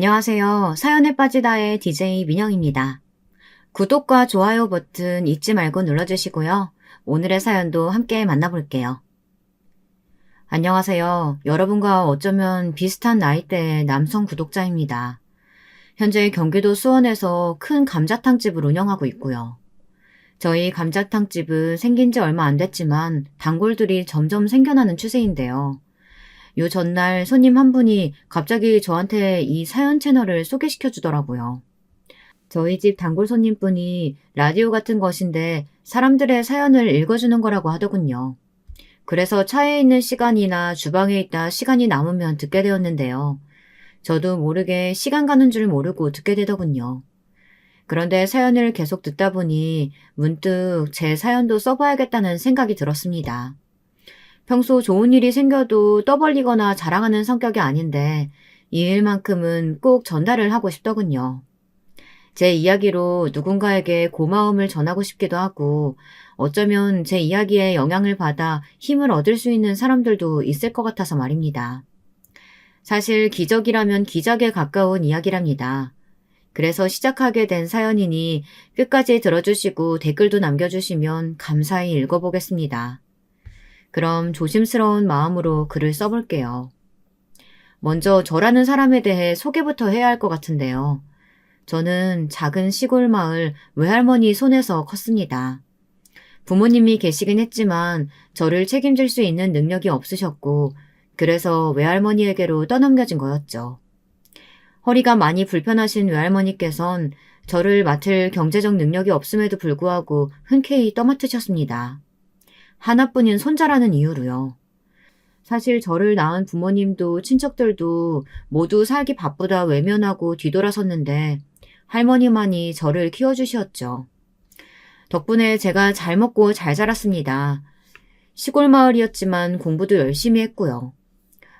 안녕하세요. 사연에 빠지다의 DJ 민영입니다. 구독과 좋아요 버튼 잊지 말고 눌러주시고요. 오늘의 사연도 함께 만나볼게요. 안녕하세요. 여러분과 어쩌면 비슷한 나이대의 남성 구독자입니다. 현재 경기도 수원에서 큰 감자탕집을 운영하고 있고요. 저희 감자탕집은 생긴 지 얼마 안 됐지만 단골들이 점점 생겨나는 추세인데요. 요 전날 손님 한 분이 갑자기 저한테 이 사연 채널을 소개시켜 주더라고요. 저희 집 단골 손님분이 라디오 같은 것인데 사람들의 사연을 읽어주는 거라고 하더군요. 그래서 차에 있는 시간이나 주방에 있다 시간이 남으면 듣게 되었는데요. 저도 모르게 시간 가는 줄 모르고 듣게 되더군요. 그런데 사연을 계속 듣다 보니 문득 제 사연도 써봐야겠다는 생각이 들었습니다. 평소 좋은 일이 생겨도 떠벌리거나 자랑하는 성격이 아닌데 이 일만큼은 꼭 전달을 하고 싶더군요. 제 이야기로 누군가에게 고마움을 전하고 싶기도 하고 어쩌면 제 이야기에 영향을 받아 힘을 얻을 수 있는 사람들도 있을 것 같아서 말입니다. 사실 기적이라면 기적에 가까운 이야기랍니다. 그래서 시작하게 된 사연이니 끝까지 들어주시고 댓글도 남겨주시면 감사히 읽어보겠습니다. 그럼 조심스러운 마음으로 글을 써볼게요. 먼저 저라는 사람에 대해 소개부터 해야 할 것 같은데요. 저는 작은 시골 마을 외할머니 손에서 컸습니다. 부모님이 계시긴 했지만 저를 책임질 수 있는 능력이 없으셨고 그래서 외할머니에게로 떠넘겨진 거였죠. 허리가 많이 불편하신 외할머니께선 저를 맡을 경제적 능력이 없음에도 불구하고 흔쾌히 떠맡으셨습니다. 하나뿐인 손자라는 이유로요. 사실 저를 낳은 부모님도 친척들도 모두 살기 바쁘다 외면하고 뒤돌아섰는데 할머니만이 저를 키워주셨죠. 덕분에 제가 잘 먹고 잘 자랐습니다. 시골 마을이었지만 공부도 열심히 했고요.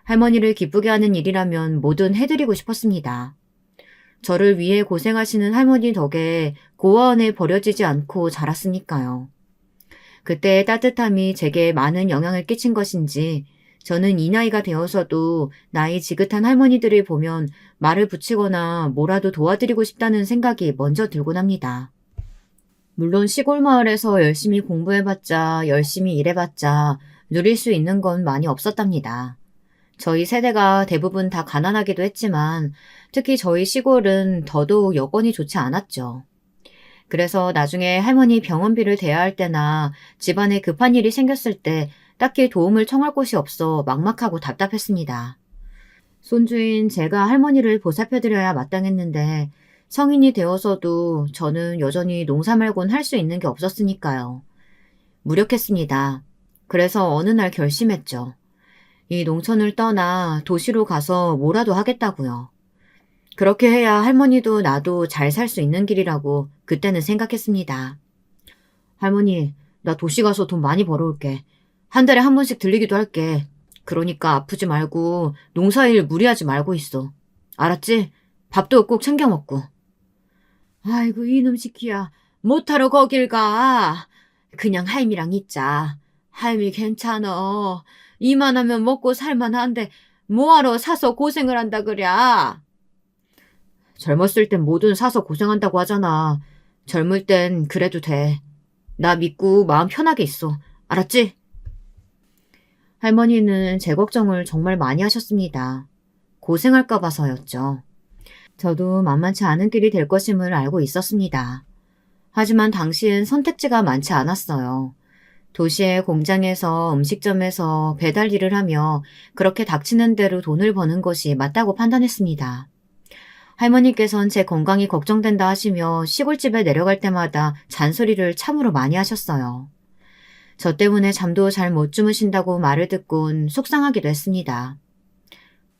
할머니를 기쁘게 하는 일이라면 뭐든 해드리고 싶었습니다. 저를 위해 고생하시는 할머니 덕에 고아원에 버려지지 않고 자랐으니까요. 그때의 따뜻함이 제게 많은 영향을 끼친 것인지 저는 이 나이가 되어서도 나이 지긋한 할머니들을 보면 말을 붙이거나 뭐라도 도와드리고 싶다는 생각이 먼저 들곤 합니다. 물론 시골 마을에서 열심히 공부해봤자 열심히 일해봤자 누릴 수 있는 건 많이 없었답니다. 저희 세대가 대부분 다 가난하기도 했지만 특히 저희 시골은 더더욱 여건이 좋지 않았죠. 그래서 나중에 할머니 병원비를 대야 할 때나 집안에 급한 일이 생겼을 때 딱히 도움을 청할 곳이 없어 막막하고 답답했습니다. 손주인 제가 할머니를 보살펴드려야 마땅했는데 성인이 되어서도 저는 여전히 농사 말곤 할 수 있는 게 없었으니까요. 무력했습니다. 그래서 어느 날 결심했죠. 이 농촌을 떠나 도시로 가서 뭐라도 하겠다고요. 그렇게 해야 할머니도 나도 잘 살 수 있는 길이라고 그때는 생각했습니다. 할머니, 나 도시 가서 돈 많이 벌어올게. 한 달에 한 번씩 들리기도 할게. 그러니까 아프지 말고 농사일 무리하지 말고 있어. 알았지? 밥도 꼭 챙겨 먹고. 아이고 이놈 시키야. 못하러 거길 가. 그냥 할미랑 있자. 할미 괜찮어. 이만하면 먹고 살만한데 뭐하러 사서 고생을 한다 그랴. 젊었을 땐 뭐든 사서 고생한다고 하잖아. 젊을 땐 그래도 돼. 나 믿고 마음 편하게 있어. 알았지? 할머니는 제 걱정을 정말 많이 하셨습니다. 고생할까 봐서였죠. 저도 만만치 않은 길이 될 것임을 알고 있었습니다. 하지만 당시엔 선택지가 많지 않았어요. 도시의 공장에서 음식점에서 배달 일을 하며 그렇게 닥치는 대로 돈을 버는 것이 맞다고 판단했습니다. 할머니께선 제 건강이 걱정된다 하시며 시골집에 내려갈 때마다 잔소리를 참으로 많이 하셨어요. 저 때문에 잠도 잘 못 주무신다고 말을 듣곤 속상하기도 했습니다.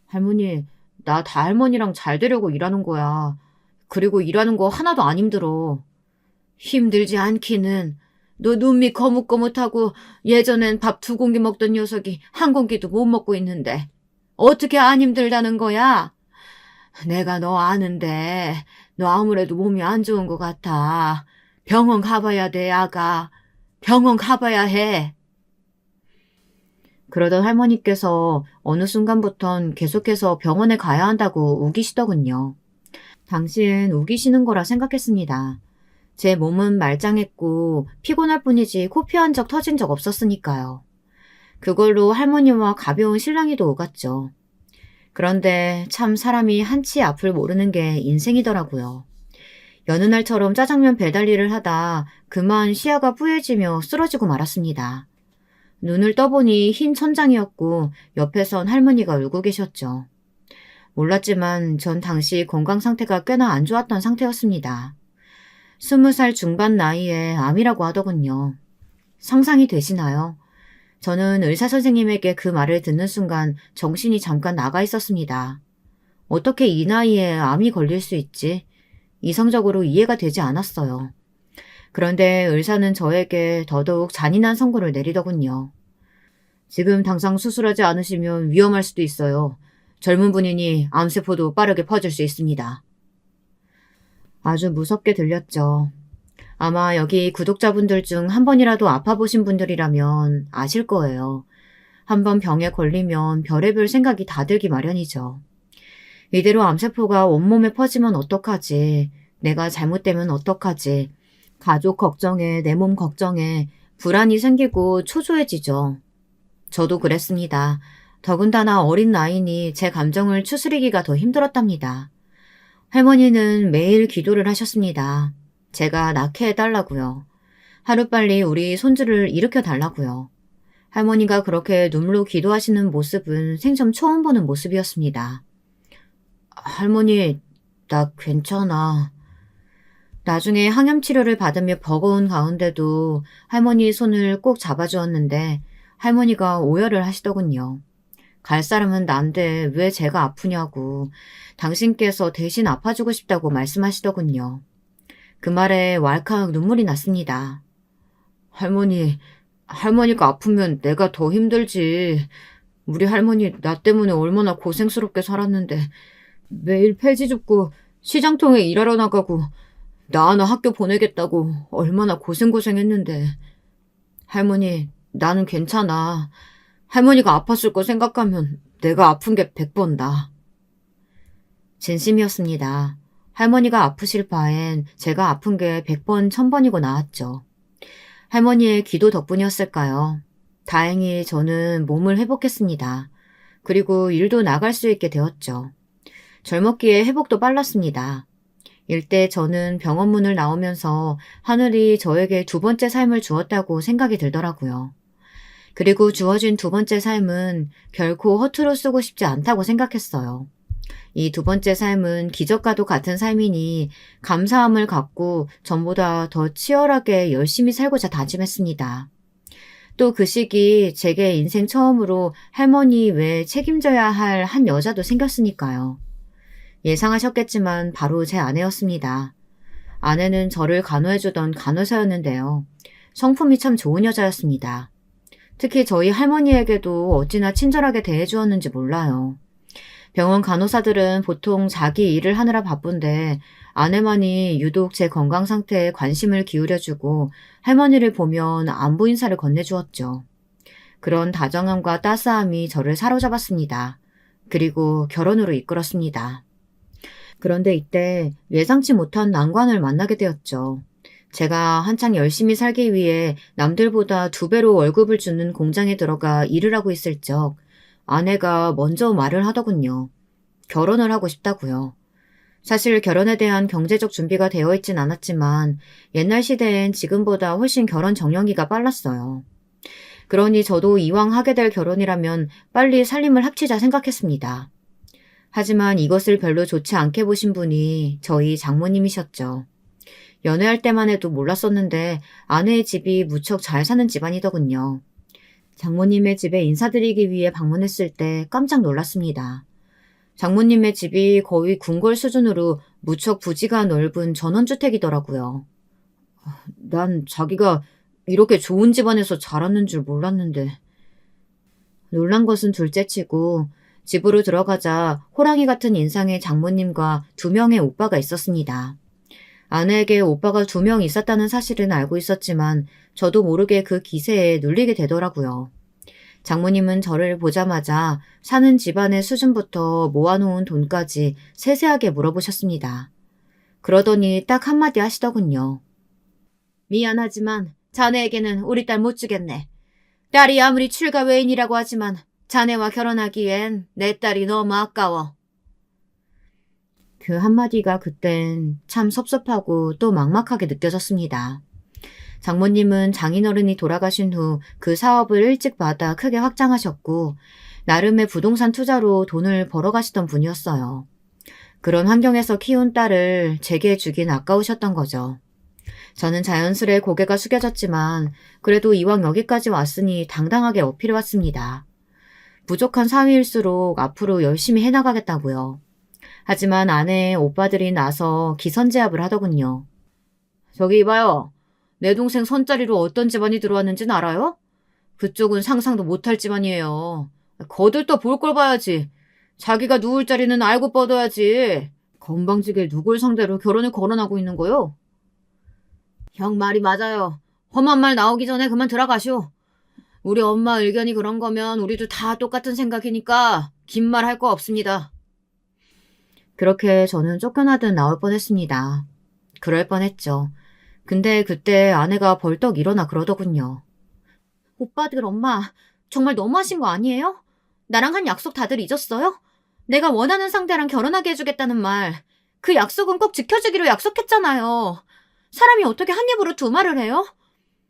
할머니, 나 다 할머니랑 잘 되려고 일하는 거야. 그리고 일하는 거 하나도 안 힘들어. 힘들지 않기는. 너 눈밑 거뭇거뭇하고 예전엔 밥 2공기 먹던 녀석이 1공기도 못 먹고 있는데 어떻게 안 힘들다는 거야? 내가 너 아는데 너 아무래도 몸이 안 좋은 것 같아. 병원 가봐야 돼, 아가. 병원 가봐야 해. 그러던 할머니께서 어느 순간부턴 계속해서 병원에 가야 한다고 우기시더군요. 당시엔 우기시는 거라 생각했습니다. 제 몸은 말짱했고 피곤할 뿐이지 코피한 적 터진 적 없었으니까요. 그걸로 할머니와 가벼운 실랑이도 오갔죠. 그런데 참 사람이 한치 앞을 모르는 게 인생이더라고요. 여느 날처럼 짜장면 배달 일을 하다 그만 시야가 뿌얘지며 쓰러지고 말았습니다. 눈을 떠보니 흰 천장이었고 옆에선 할머니가 울고 계셨죠. 몰랐지만 전 당시 건강 상태가 꽤나 안 좋았던 상태였습니다. 20살 중반 나이에 암이라고 하더군요. 상상이 되시나요? 저는 의사 선생님에게 그 말을 듣는 순간 정신이 잠깐 나가 있었습니다. 어떻게 이 나이에 암이 걸릴 수 있지? 이성적으로 이해가 되지 않았어요. 그런데 의사는 저에게 더더욱 잔인한 선고를 내리더군요. 지금 당장 수술하지 않으시면 위험할 수도 있어요. 젊은 분이니 암세포도 빠르게 퍼질 수 있습니다. 아주 무섭게 들렸죠. 아마 여기 구독자분들 중 한 번이라도 아파보신 분들이라면 아실 거예요. 한 번 병에 걸리면 별의별 생각이 다 들기 마련이죠. 이대로 암세포가 온몸에 퍼지면 어떡하지? 내가 잘못되면 어떡하지? 가족 걱정에 내 몸 걱정에 불안이 생기고 초조해지죠. 저도 그랬습니다. 더군다나 어린 나이니 제 감정을 추스리기가 더 힘들었답니다. 할머니는 매일 기도를 하셨습니다. 제가 낫게 해달라고요. 하루빨리 우리 손주를 일으켜달라고요. 할머니가 그렇게 눈물로 기도하시는 모습은 생전 처음 보는 모습이었습니다. 할머니, 나 괜찮아. 나중에 항염치료를 받으며 버거운 가운데도 할머니 손을 꼭 잡아주었는데 할머니가 오열을 하시더군요. 갈 사람은 난데 왜 제가 아프냐고 당신께서 대신 아파주고 싶다고 말씀하시더군요. 그 말에 왈칵 눈물이 났습니다. 할머니가 아프면 내가 더 힘들지. 우리 할머니 나 때문에 얼마나 고생스럽게 살았는데 매일 폐지 줍고 시장통에 일하러 나가고 나 하나 학교 보내겠다고 얼마나 고생했는데. 할머니, 나는 괜찮아. 할머니가 아팠을 거 생각하면 내가 아픈 게 100번 나. 진심이었습니다. 할머니가 아프실 바엔 제가 아픈 게 100번, 1000번이고 나았죠. 할머니의 기도 덕분이었을까요? 다행히 저는 몸을 회복했습니다. 그리고 일도 나갈 수 있게 되었죠. 젊었기에 회복도 빨랐습니다. 일대 저는 병원 문을 나오면서 하늘이 저에게 두 번째 삶을 주었다고 생각이 들더라고요. 그리고 주어진 두 번째 삶은 결코 허투루 쓰고 싶지 않다고 생각했어요. 이 두 번째 삶은 기적과도 같은 삶이니 감사함을 갖고 전보다 더 치열하게 열심히 살고자 다짐했습니다. 또 그 시기 제게 인생 처음으로 할머니 외에 책임져야 할 한 여자도 생겼으니까요. 예상하셨겠지만 바로 제 아내였습니다. 아내는 저를 간호해주던 간호사였는데요. 성품이 참 좋은 여자였습니다. 특히 저희 할머니에게도 어찌나 친절하게 대해주었는지 몰라요. 병원 간호사들은 보통 자기 일을 하느라 바쁜데 아내만이 유독 제 건강 상태에 관심을 기울여주고 할머니를 보면 안부 인사를 건네주었죠. 그런 다정함과 따스함이 저를 사로잡았습니다. 그리고 결혼으로 이끌었습니다. 그런데 이때 예상치 못한 난관을 만나게 되었죠. 제가 한창 열심히 살기 위해 남들보다 2배로 월급을 주는 공장에 들어가 일을 하고 있을 적 아내가 먼저 말을 하더군요. 결혼을 하고 싶다고요. 사실 결혼에 대한 경제적 준비가 되어 있진 않았지만 옛날 시대엔 지금보다 훨씬 결혼 정년기가 빨랐어요. 그러니 저도 이왕 하게 될 결혼이라면 빨리 살림을 합치자 생각했습니다. 하지만 이것을 별로 좋지 않게 보신 분이 저희 장모님이셨죠. 연애할 때만 해도 몰랐었는데 아내의 집이 무척 잘 사는 집안이더군요. 장모님의 집에 인사드리기 위해 방문했을 때 깜짝 놀랐습니다. 장모님의 집이 거의 궁궐 수준으로 무척 부지가 넓은 전원주택이더라고요. 난 자기가 이렇게 좋은 집안에서 자랐는 줄 몰랐는데. 놀란 것은 둘째치고 집으로 들어가자 호랑이 같은 인상의 장모님과 2명의 오빠가 있었습니다. 아내에게 오빠가 2명 있었다는 사실은 알고 있었지만 저도 모르게 그 기세에 눌리게 되더라고요. 장모님은 저를 보자마자 사는 집안의 수준부터 모아놓은 돈까지 세세하게 물어보셨습니다. 그러더니 딱 한마디 하시더군요. 미안하지만 자네에게는 우리 딸 못 주겠네. 딸이 아무리 출가 외인이라고 하지만 자네와 결혼하기엔 내 딸이 너무 아까워. 그 한마디가 그땐 참 섭섭하고 또 막막하게 느껴졌습니다. 장모님은 장인어른이 돌아가신 후 그 사업을 일찍 받아 크게 확장하셨고 나름의 부동산 투자로 돈을 벌어가시던 분이었어요. 그런 환경에서 키운 딸을 제게 주긴 아까우셨던 거죠. 저는 자연스레 고개가 숙여졌지만 그래도 이왕 여기까지 왔으니 당당하게 어필해왔습니다. 부족한 사위일수록 앞으로 열심히 해나가겠다고요. 하지만 아내의 오빠들이 나서 기선제압을 하더군요. 저기 이봐요. 내 동생 손자리로 어떤 집안이 들어왔는지는 알아요? 그쪽은 상상도 못할 집안이에요. 거들떠 볼 걸 봐야지. 자기가 누울 자리는 알고 뻗어야지. 건방지게 누굴 상대로 결혼을 거론하고 있는 거요? 형 말이 맞아요. 험한 말 나오기 전에 그만 들어가시오. 우리 엄마 의견이 그런 거면 우리도 다 똑같은 생각이니까 긴 말 할 거 없습니다. 그렇게 저는 쫓겨나듯 나올 뻔했습니다. 그럴 뻔했죠. 근데 그때 아내가 벌떡 일어나 그러더군요. 오빠들 엄마 정말 너무하신 거 아니에요? 나랑 한 약속 다들 잊었어요? 내가 원하는 상대랑 결혼하게 해주겠다는 말. 그 약속은 꼭 지켜주기로 약속했잖아요. 사람이 어떻게 한 입으로 두 말을 해요?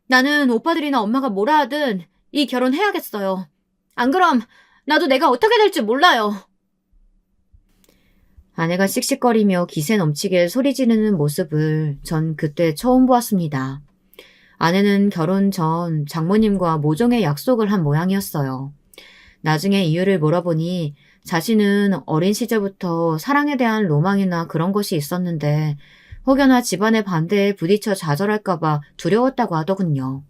나는 오빠들이나 엄마가 뭐라 하든 이 결혼 해야겠어요. 안 그럼 나도 내가 어떻게 될지 몰라요. 아내가 씩씩거리며 기세 넘치게 소리 지르는 모습을 전 그때 처음 보았습니다. 아내는 결혼 전 장모님과 모종의 약속을 한 모양이었어요. 나중에 이유를 물어보니 자신은 어린 시절부터 사랑에 대한 로망이나 그런 것이 있었는데 혹여나 집안의 반대에 부딪혀 좌절할까봐 두려웠다고 하더군요.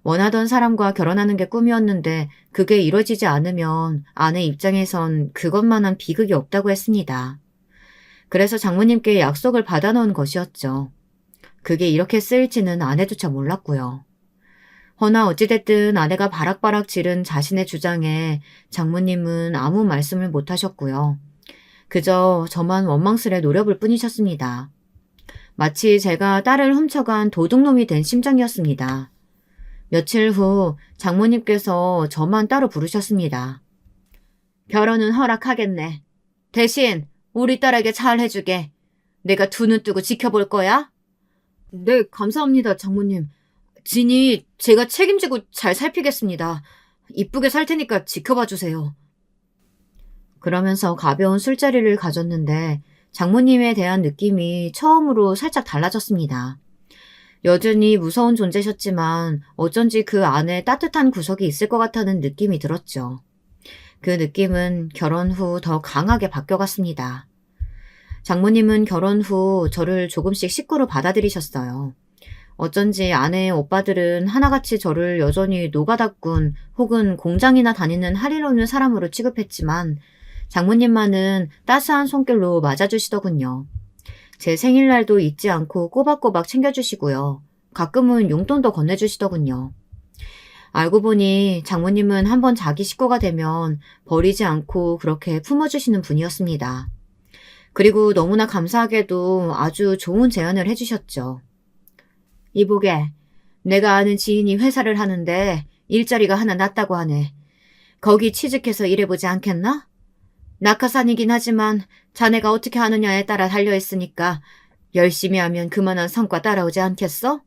원하던 사람과 결혼하는 게 꿈이었는데 그게 이루어지지 않으면 아내 입장에선 그것만한 비극이 없다고 했습니다. 그래서 장모님께 약속을 받아놓은 것이었죠. 그게 이렇게 쓰일지는 아내조차 몰랐고요. 허나 어찌됐든 아내가 바락바락 지른 자신의 주장에 장모님은 아무 말씀을 못하셨고요. 그저 저만 원망스레 노려볼 뿐이셨습니다. 마치 제가 딸을 훔쳐간 도둑놈이 된 심정이었습니다. 며칠 후 장모님께서 저만 따로 부르셨습니다. 결혼은 허락하겠네. 대신 우리 딸에게 잘 해주게. 내가 두 눈 뜨고 지켜볼 거야? 네, 감사합니다, 장모님. 진이 제가 책임지고 잘 살피겠습니다. 이쁘게 살 테니까 지켜봐 주세요. 그러면서 가벼운 술자리를 가졌는데 장모님에 대한 느낌이 처음으로 살짝 달라졌습니다. 여전히 무서운 존재셨지만 어쩐지 그 안에 따뜻한 구석이 있을 것 같다는 느낌이 들었죠. 그 느낌은 결혼 후 더 강하게 바뀌어갔습니다. 장모님은 결혼 후 저를 조금씩 식구로 받아들이셨어요. 어쩐지 아내의 오빠들은 하나같이 저를 여전히 노가다꾼 혹은 공장이나 다니는 할 일 없는 사람으로 취급했지만 장모님만은 따스한 손길로 맞아주시더군요. 제 생일날도 잊지 않고 꼬박꼬박 챙겨주시고요. 가끔은 용돈도 건네주시더군요. 알고 보니 장모님은 한번 자기 식구가 되면 버리지 않고 그렇게 품어주시는 분이었습니다. 그리고 너무나 감사하게도 아주 좋은 제안을 해주셨죠. 이보게, 내가 아는 지인이 회사를 하는데 일자리가 하나 났다고 하네. 거기 취직해서 일해보지 않겠나? 낙하산이긴 하지만 자네가 어떻게 하느냐에 따라 달려있으니까 열심히 하면 그만한 성과 따라오지 않겠어?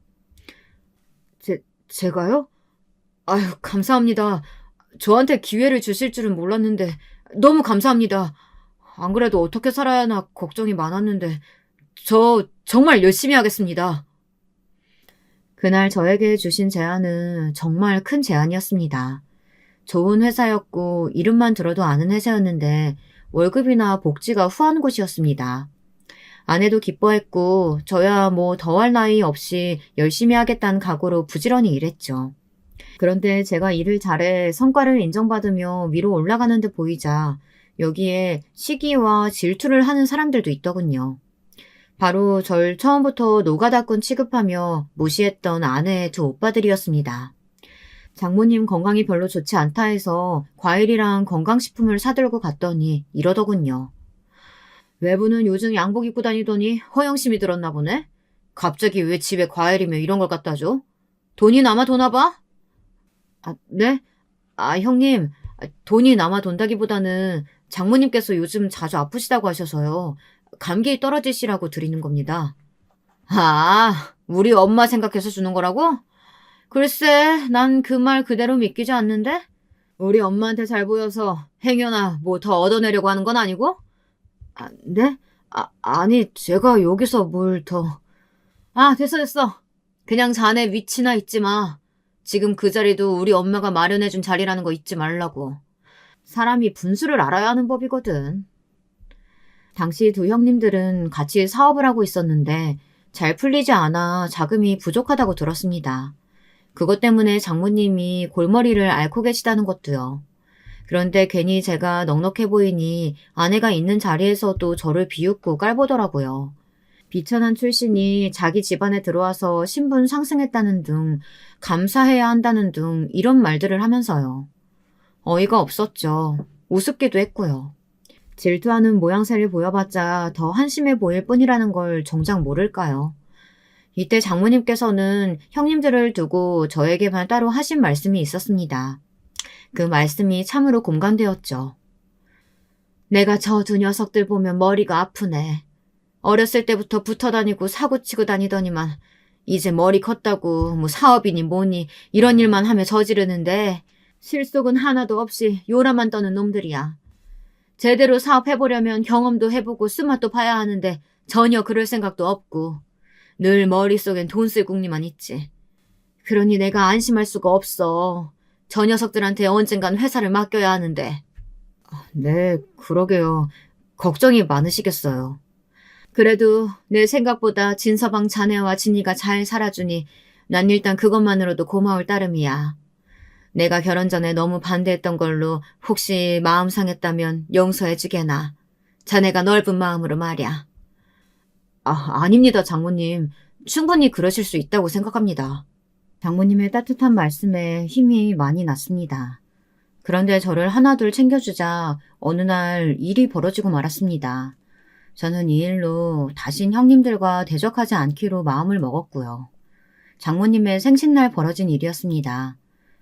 제가요? 아유, 감사합니다. 저한테 기회를 주실 줄은 몰랐는데 너무 감사합니다. 안 그래도 어떻게 살아야 하나 걱정이 많았는데 저 정말 열심히 하겠습니다. 그날 저에게 주신 제안은 정말 큰 제안이었습니다. 좋은 회사였고 이름만 들어도 아는 회사였는데 월급이나 복지가 후한 곳이었습니다. 아내도 기뻐했고 저야 뭐 더할 나위 없이 열심히 하겠다는 각오로 부지런히 일했죠. 그런데 제가 일을 잘해 성과를 인정받으며 위로 올라가는 듯 보이자 여기에 시기와 질투를 하는 사람들도 있더군요. 바로 절 처음부터 노가다꾼 취급하며 무시했던 아내의 두 오빠들이었습니다. 장모님 건강이 별로 좋지 않다 해서 과일이랑 건강식품을 사들고 갔더니 이러더군요. 외부는 요즘 양복 입고 다니더니 허영심이 들었나 보네? 갑자기 왜 집에 과일이며 이런 걸 갖다 줘? 돈이 남아 도나 봐? 아, 네? 형님, 돈이 남아 돈다기보다는 장모님께서 요즘 자주 아프시다고 하셔서요. 감기 떨어지시라고 드리는 겁니다. 우리 엄마 생각해서 주는 거라고? 글쎄, 난 그 말 그대로 믿기지 않는데? 우리 엄마한테 잘 보여서 행여나 뭐 더 얻어내려고 하는 건 아니고? 네? 아니, 제가 여기서 뭘 더... 됐어. 그냥 자네 위치나 잊지 마. 지금 그 자리도 우리 엄마가 마련해준 자리라는 거 잊지 말라고. 사람이 분수를 알아야 하는 법이거든. 당시 두 형님들은 같이 사업을 하고 있었는데 잘 풀리지 않아 자금이 부족하다고 들었습니다. 그것 때문에 장모님이 골머리를 앓고 계시다는 것도요. 그런데 괜히 제가 넉넉해 보이니 아내가 있는 자리에서도 저를 비웃고 깔보더라고요. 비천한 출신이 자기 집안에 들어와서 신분 상승했다는 등 감사해야 한다는 등 이런 말들을 하면서요. 어이가 없었죠. 우습기도 했고요. 질투하는 모양새를 보여봤자 더 한심해 보일 뿐이라는 걸 정작 모를까요? 이때 장모님께서는 형님들을 두고 저에게만 따로 하신 말씀이 있었습니다. 그 말씀이 참으로 공감되었죠. 내가 저 두 녀석들 보면 머리가 아프네. 어렸을 때부터 붙어 다니고 사고치고 다니더니만 이제 머리 컸다고 뭐 사업이니 뭐니 이런 일만 하며 저지르는데 실속은 하나도 없이 요람만 떠는 놈들이야. 제대로 사업해보려면 경험도 해보고 쓴맛도 봐야 하는데 전혀 그럴 생각도 없고 늘 머릿속엔 돈 쓸 궁리만 있지. 그러니 내가 안심할 수가 없어. 저 녀석들한테 언젠간 회사를 맡겨야 하는데. 네, 그러게요. 걱정이 많으시겠어요. 그래도 내 생각보다 진서방 자네와 진이가 잘 살아주니 난 일단 그것만으로도 고마울 따름이야. 내가 결혼 전에 너무 반대했던 걸로 혹시 마음 상했다면 용서해주게나. 자네가 넓은 마음으로 말이야. 아닙니다, 장모님. 충분히 그러실 수 있다고 생각합니다. 장모님의 따뜻한 말씀에 힘이 많이 났습니다. 그런데 저를 하나둘 챙겨주자 어느 날 일이 벌어지고 말았습니다. 저는 이 일로 다신 형님들과 대적하지 않기로 마음을 먹었고요. 장모님의 생신날 벌어진 일이었습니다.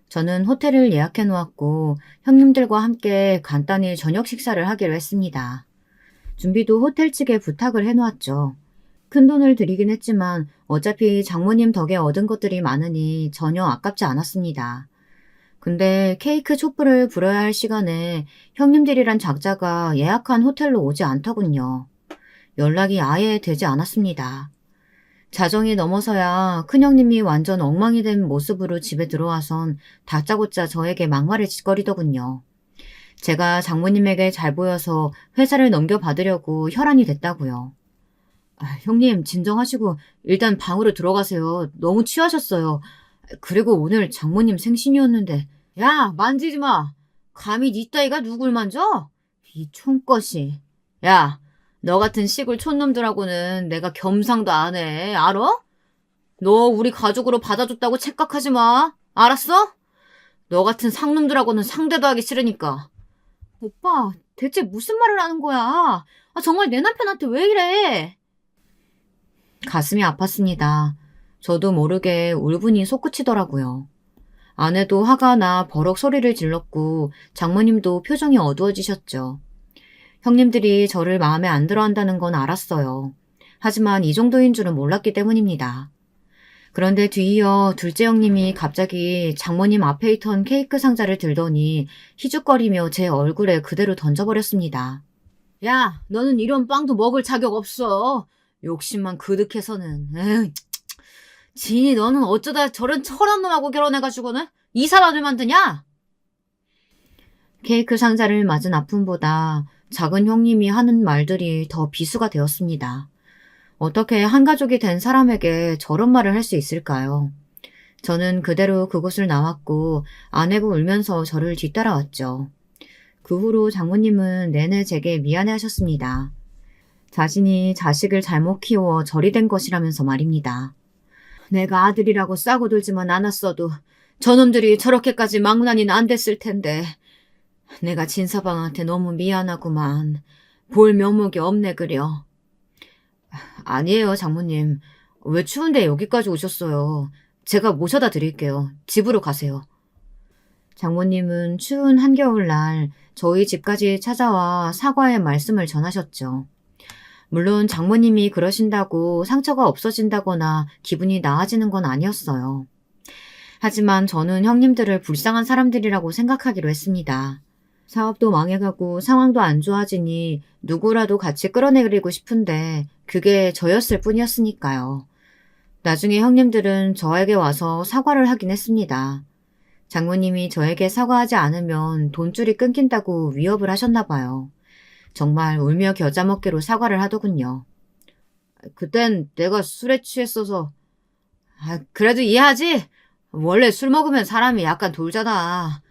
저는 호텔을 예약해 놓았고 형님들과 함께 간단히 저녁 식사를 하기로 했습니다. 준비도 호텔 측에 부탁을 해놓았죠. 큰돈을 들이긴 했지만 어차피 장모님 덕에 얻은 것들이 많으니 전혀 아깝지 않았습니다. 근데 케이크 촛불을 불어야 할 시간에 형님들이란 작자가 예약한 호텔로 오지 않더군요. 연락이 아예 되지 않았습니다. 자정이 넘어서야 큰형님이 완전 엉망이 된 모습으로 집에 들어와선 다짜고짜 저에게 막말을 짓거리더군요. 제가 장모님에게 잘 보여서 회사를 넘겨받으려고 혈안이 됐다고요. 형님 진정하시고 일단 방으로 들어가세요. 너무 취하셨어요. 그리고 오늘 장모님 생신이었는데. 야, 만지지 마. 감히 네 따위가 누굴 만져? 이 총것이. 야, 너 같은 시골 촌놈들하고는 내가 겸상도 안 해. 알아? 너 우리 가족으로 받아줬다고 착각하지 마. 알았어? 너 같은 상놈들하고는 상대도 하기 싫으니까. 오빠, 대체 무슨 말을 하는 거야? 정말 내 남편한테 왜 이래? 가슴이 아팠습니다. 저도 모르게 울분이 솟구치더라고요. 아내도 화가 나 버럭 소리를 질렀고 장모님도 표정이 어두워지셨죠. 형님들이 저를 마음에 안 들어 한다는 건 알았어요. 하지만 이 정도인 줄은 몰랐기 때문입니다. 그런데 뒤이어 둘째 형님이 갑자기 장모님 앞에 있던 케이크 상자를 들더니 희죽거리며 제 얼굴에 그대로 던져버렸습니다. 야, 너는 이런 빵도 먹을 자격 없어. 욕심만 그득해서는. 에휴, 진이 너는 어쩌다 저런 철한 놈하고 결혼해가지고는 이사람을 만드냐? 케이크 상자를 맞은 아픔보다 작은 형님이 하는 말들이 더 비수가 되었습니다. 어떻게 한 가족이 된 사람에게 저런 말을 할 수 있을까요? 저는 그대로 그곳을 나왔고 아내가 울면서 저를 뒤따라왔죠. 그 후로 장모님은 내내 제게 미안해하셨습니다. 자신이 자식을 잘못 키워 절이 된 것이라면서 말입니다. 내가 아들이라고 싸고 들지만 않았어도 저놈들이 저렇게까지 망나니는 안 됐을 텐데. 내가 진서방한테 너무 미안하구만. 볼 면목이 없네 그려. 아니에요, 장모님. 왜 추운데 여기까지 오셨어요? 제가 모셔다 드릴게요. 집으로 가세요. 장모님은 추운 한겨울날 저희 집까지 찾아와 사과의 말씀을 전하셨죠. 물론 장모님이 그러신다고 상처가 없어진다거나 기분이 나아지는 건 아니었어요. 하지만 저는 형님들을 불쌍한 사람들이라고 생각하기로 했습니다. 사업도 망해가고 상황도 안 좋아지니 누구라도 같이 끌어내리고 싶은데 그게 저였을 뿐이었으니까요. 나중에 형님들은 저에게 와서 사과를 하긴 했습니다. 장모님이 저에게 사과하지 않으면 돈줄이 끊긴다고 위협을 하셨나 봐요. 정말 울며 겨자 먹기로 사과를 하더군요. 그땐 내가 술에 취했어서. 그래도 이해하지? 원래 술 먹으면 사람이 약간 돌잖아.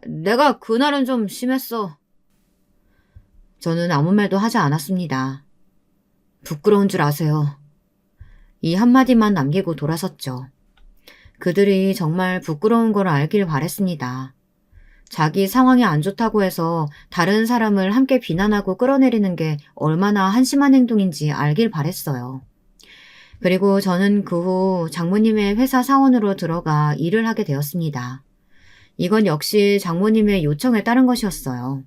내가 그날은 좀 심했어. 저는 아무 말도 하지 않았습니다. 부끄러운 줄 아세요. 이 한마디만 남기고 돌아섰죠. 그들이 정말 부끄러운 걸 알길 바랬습니다. 자기 상황이 안 좋다고 해서 다른 사람을 함께 비난하고 끌어내리는 게 얼마나 한심한 행동인지 알길 바랬어요. 그리고 저는 그 후 장모님의 회사 사원으로 들어가 일을 하게 되었습니다. 이건 역시 장모님의 요청에 따른 것이었어요.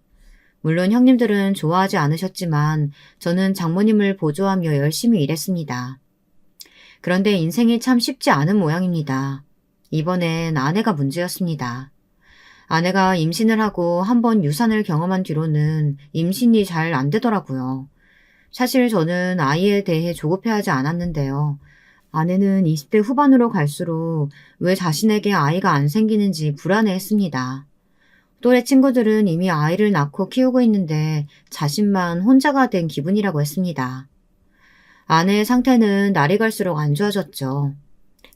물론 형님들은 좋아하지 않으셨지만 저는 장모님을 보조하며 열심히 일했습니다. 그런데 인생이 참 쉽지 않은 모양입니다. 이번엔 아내가 문제였습니다. 아내가 임신을 하고 한 번 유산을 경험한 뒤로는 임신이 잘 안 되더라고요. 사실 저는 아이에 대해 조급해하지 않았는데요. 아내는 20대 후반으로 갈수록 왜 자신에게 아이가 안 생기는지 불안해했습니다. 또래 친구들은 이미 아이를 낳고 키우고 있는데 자신만 혼자가 된 기분이라고 했습니다. 아내의 상태는 날이 갈수록 안 좋아졌죠.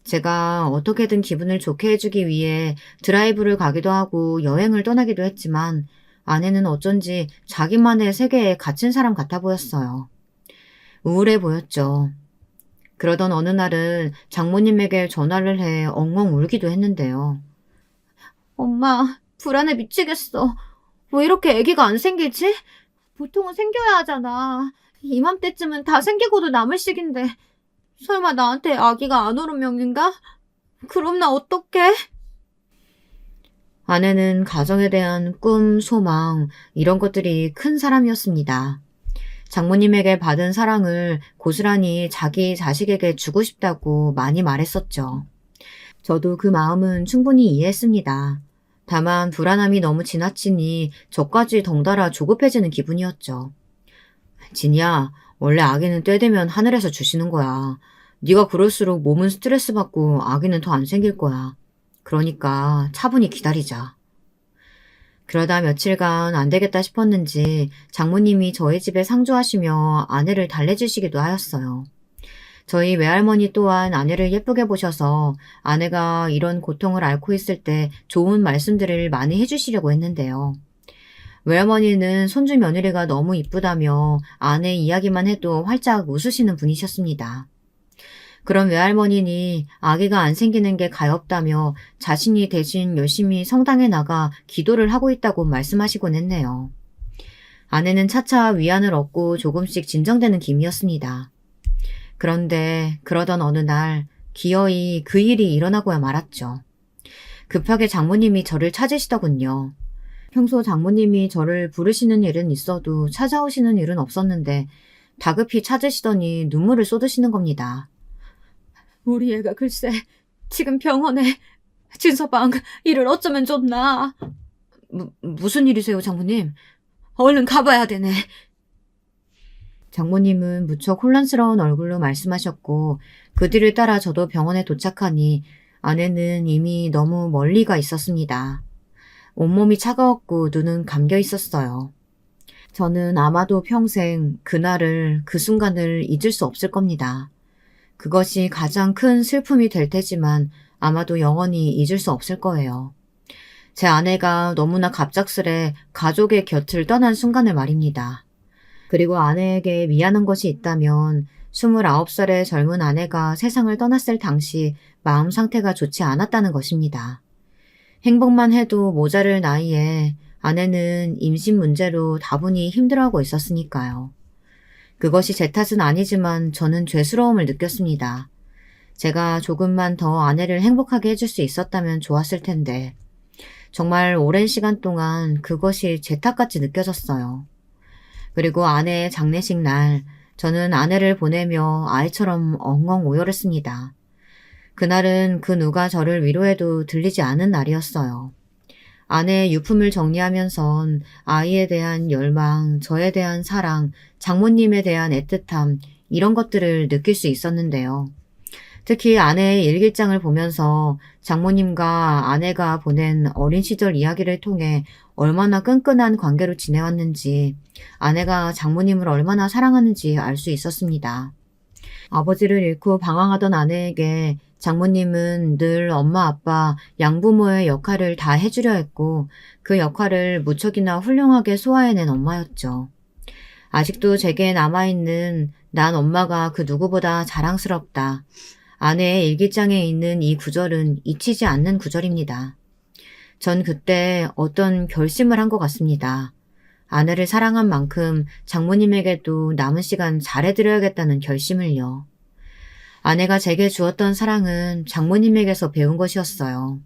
제가 어떻게든 기분을 좋게 해주기 위해 드라이브를 가기도 하고 여행을 떠나기도 했지만 아내는 어쩐지 자기만의 세계에 갇힌 사람 같아 보였어요. 우울해 보였죠. 그러던 어느 날은 장모님에게 전화를 해 엉엉 울기도 했는데요. 엄마, 불안해 미치겠어. 왜 이렇게 아기가 안 생기지? 보통은 생겨야 하잖아. 이맘때쯤은 다 생기고도 남을 시기인데 설마 나한테 아기가 안 올 운명인가? 그럼 나 어떡해? 아내는 가정에 대한 꿈, 소망 이런 것들이 큰 사람이었습니다. 장모님에게 받은 사랑을 고스란히 자기 자식에게 주고 싶다고 많이 말했었죠. 저도 그 마음은 충분히 이해했습니다. 다만 불안함이 너무 지나치니 저까지 덩달아 조급해지는 기분이었죠. 진이야, 원래 아기는 때 되면 하늘에서 주시는 거야. 네가 그럴수록 몸은 스트레스 받고 아기는 더 안 생길 거야. 그러니까 차분히 기다리자. 그러다 며칠간 안 되겠다 싶었는지 장모님이 저희 집에 상주하시며 아내를 달래주시기도 하였어요. 저희 외할머니 또한 아내를 예쁘게 보셔서 아내가 이런 고통을 앓고 있을 때 좋은 말씀들을 많이 해주시려고 했는데요. 외할머니는 손주 며느리가 너무 이쁘다며 아내 이야기만 해도 활짝 웃으시는 분이셨습니다. 그런 외할머니니 아기가 안 생기는 게 가엾다며 자신이 대신 열심히 성당에 나가 기도를 하고 있다고 말씀하시곤 했네요. 아내는 차차 위안을 얻고 조금씩 진정되는 김이었습니다. 그런데 그러던 어느 날 기어이 그 일이 일어나고야 말았죠. 급하게 장모님이 저를 찾으시더군요. 평소 장모님이 저를 부르시는 일은 있어도 찾아오시는 일은 없었는데 다급히 찾으시더니 눈물을 쏟으시는 겁니다. 우리 애가 글쎄 지금 병원에 진서방 일을 어쩌면 좋나. 무슨 일이세요 장모님? 얼른 가봐야 되네. 장모님은 무척 혼란스러운 얼굴로 말씀하셨고 그 뒤를 따라 저도 병원에 도착하니 아내는 이미 너무 멀리 가 있었습니다. 온몸이 차가웠고 눈은 감겨 있었어요. 저는 아마도 평생 그날을, 그 순간을 잊을 수 없을 겁니다. 그것이 가장 큰 슬픔이 될 테지만 아마도 영원히 잊을 수 없을 거예요. 제 아내가 너무나 갑작스레 가족의 곁을 떠난 순간을 말입니다. 그리고 아내에게 미안한 것이 있다면 29살의 젊은 아내가 세상을 떠났을 당시 마음 상태가 좋지 않았다는 것입니다. 행복만 해도 모자랄 나이에 아내는 임신 문제로 다분히 힘들어하고 있었으니까요. 그것이 제 탓은 아니지만 저는 죄스러움을 느꼈습니다. 제가 조금만 더 아내를 행복하게 해줄 수 있었다면 좋았을 텐데 정말 오랜 시간 동안 그것이 제 탓같이 느껴졌어요. 그리고 아내의 장례식 날 저는 아내를 보내며 아이처럼 엉엉 오열했습니다. 그날은 그 누가 저를 위로해도 들리지 않은 날이었어요. 아내의 유품을 정리하면선 아이에 대한 열망, 저에 대한 사랑, 장모님에 대한 애틋함 이런 것들을 느낄 수 있었는데요. 특히 아내의 일기장을 보면서 장모님과 아내가 보낸 어린 시절 이야기를 통해 얼마나 끈끈한 관계로 지내왔는지, 아내가 장모님을 얼마나 사랑하는지 알 수 있었습니다. 아버지를 잃고 방황하던 아내에게 장모님은 늘 엄마, 아빠, 양부모의 역할을 다 해주려 했고 그 역할을 무척이나 훌륭하게 소화해낸 엄마였죠. 아직도 제게 남아있는 난 엄마가 그 누구보다 자랑스럽다. 아내의 일기장에 있는 이 구절은 잊히지 않는 구절입니다. 전 그때 어떤 결심을 한 것 같습니다. 아내를 사랑한 만큼 장모님에게도 남은 시간 잘해드려야겠다는 결심을요. 아내가 제게 주었던 사랑은 장모님에게서 배운 것이었어요.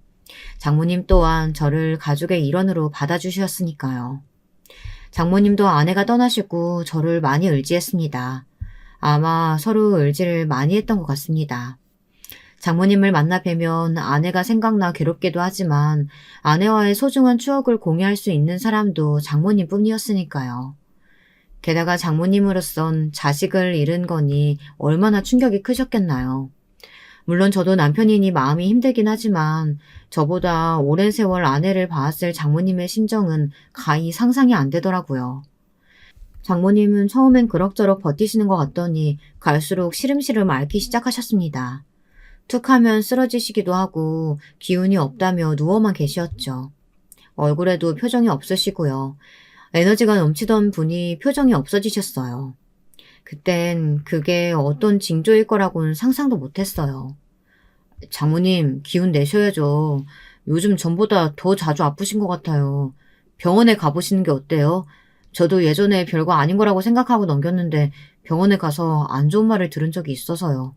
장모님 또한 저를 가족의 일원으로 받아주셨으니까요. 장모님도 아내가 떠나시고 저를 많이 의지했습니다. 아마 서로 의지를 많이 했던 것 같습니다. 장모님을 만나 뵈면 아내가 생각나 괴롭기도 하지만 아내와의 소중한 추억을 공유할 수 있는 사람도 장모님 뿐이었으니까요. 게다가 장모님으로선 자식을 잃은 거니 얼마나 충격이 크셨겠나요. 물론 저도 남편이니 마음이 힘들긴 하지만 저보다 오랜 세월 아내를 봐왔을 장모님의 심정은 가히 상상이 안 되더라고요. 장모님은 처음엔 그럭저럭 버티시는 것 같더니 갈수록 시름시름 앓기 시작하셨습니다. 툭 하면 쓰러지시기도 하고 기운이 없다며 누워만 계셨죠. 얼굴에도 표정이 없으시고요. 에너지가 넘치던 분이 표정이 없어지셨어요. 그땐 그게 어떤 징조일 거라고는 상상도 못했어요. 장모님, 기운 내셔야죠. 요즘 전보다 더 자주 아프신 것 같아요. 병원에 가보시는 게 어때요? 저도 예전에 별거 아닌 거라고 생각하고 넘겼는데 병원에 가서 안 좋은 말을 들은 적이 있어서요.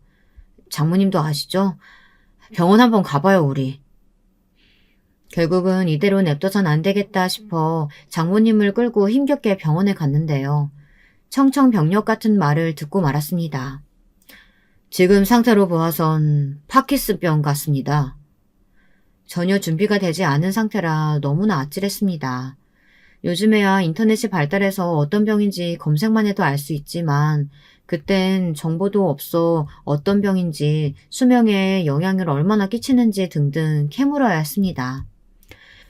장모님도 아시죠? 병원 한번 가봐요, 우리. 결국은 이대로 냅둬선 안 되겠다 싶어 장모님을 끌고 힘겹게 병원에 갔는데요. 청청병력 같은 말을 듣고 말았습니다. 지금 상태로 보아선 파키스병 같습니다. 전혀 준비가 되지 않은 상태라 너무나 아찔했습니다. 요즘에야 인터넷이 발달해서 어떤 병인지 검색만 해도 알 수 있지만 그땐 정보도 없어 어떤 병인지 수명에 영향을 얼마나 끼치는지 등등 캐물어야 했습니다.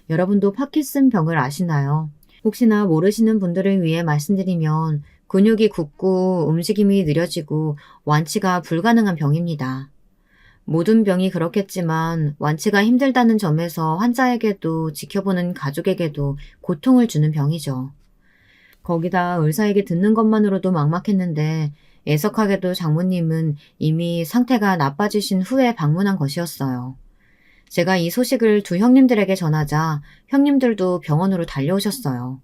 여러분도 파킨슨병을 아시나요? 혹시나 모르시는 분들을 위해 말씀드리면 근육이 굳고 움직임이 느려지고 완치가 불가능한 병입니다. 모든 병이 그렇겠지만 완치가 힘들다는 점에서 환자에게도 지켜보는 가족에게도 고통을 주는 병이죠. 거기다 의사에게 듣는 것만으로도 막막했는데 애석하게도 장모님은 이미 상태가 나빠지신 후에 방문한 것이었어요. 제가 이 소식을 두 형님들에게 전하자 형님들도 병원으로 달려오셨어요.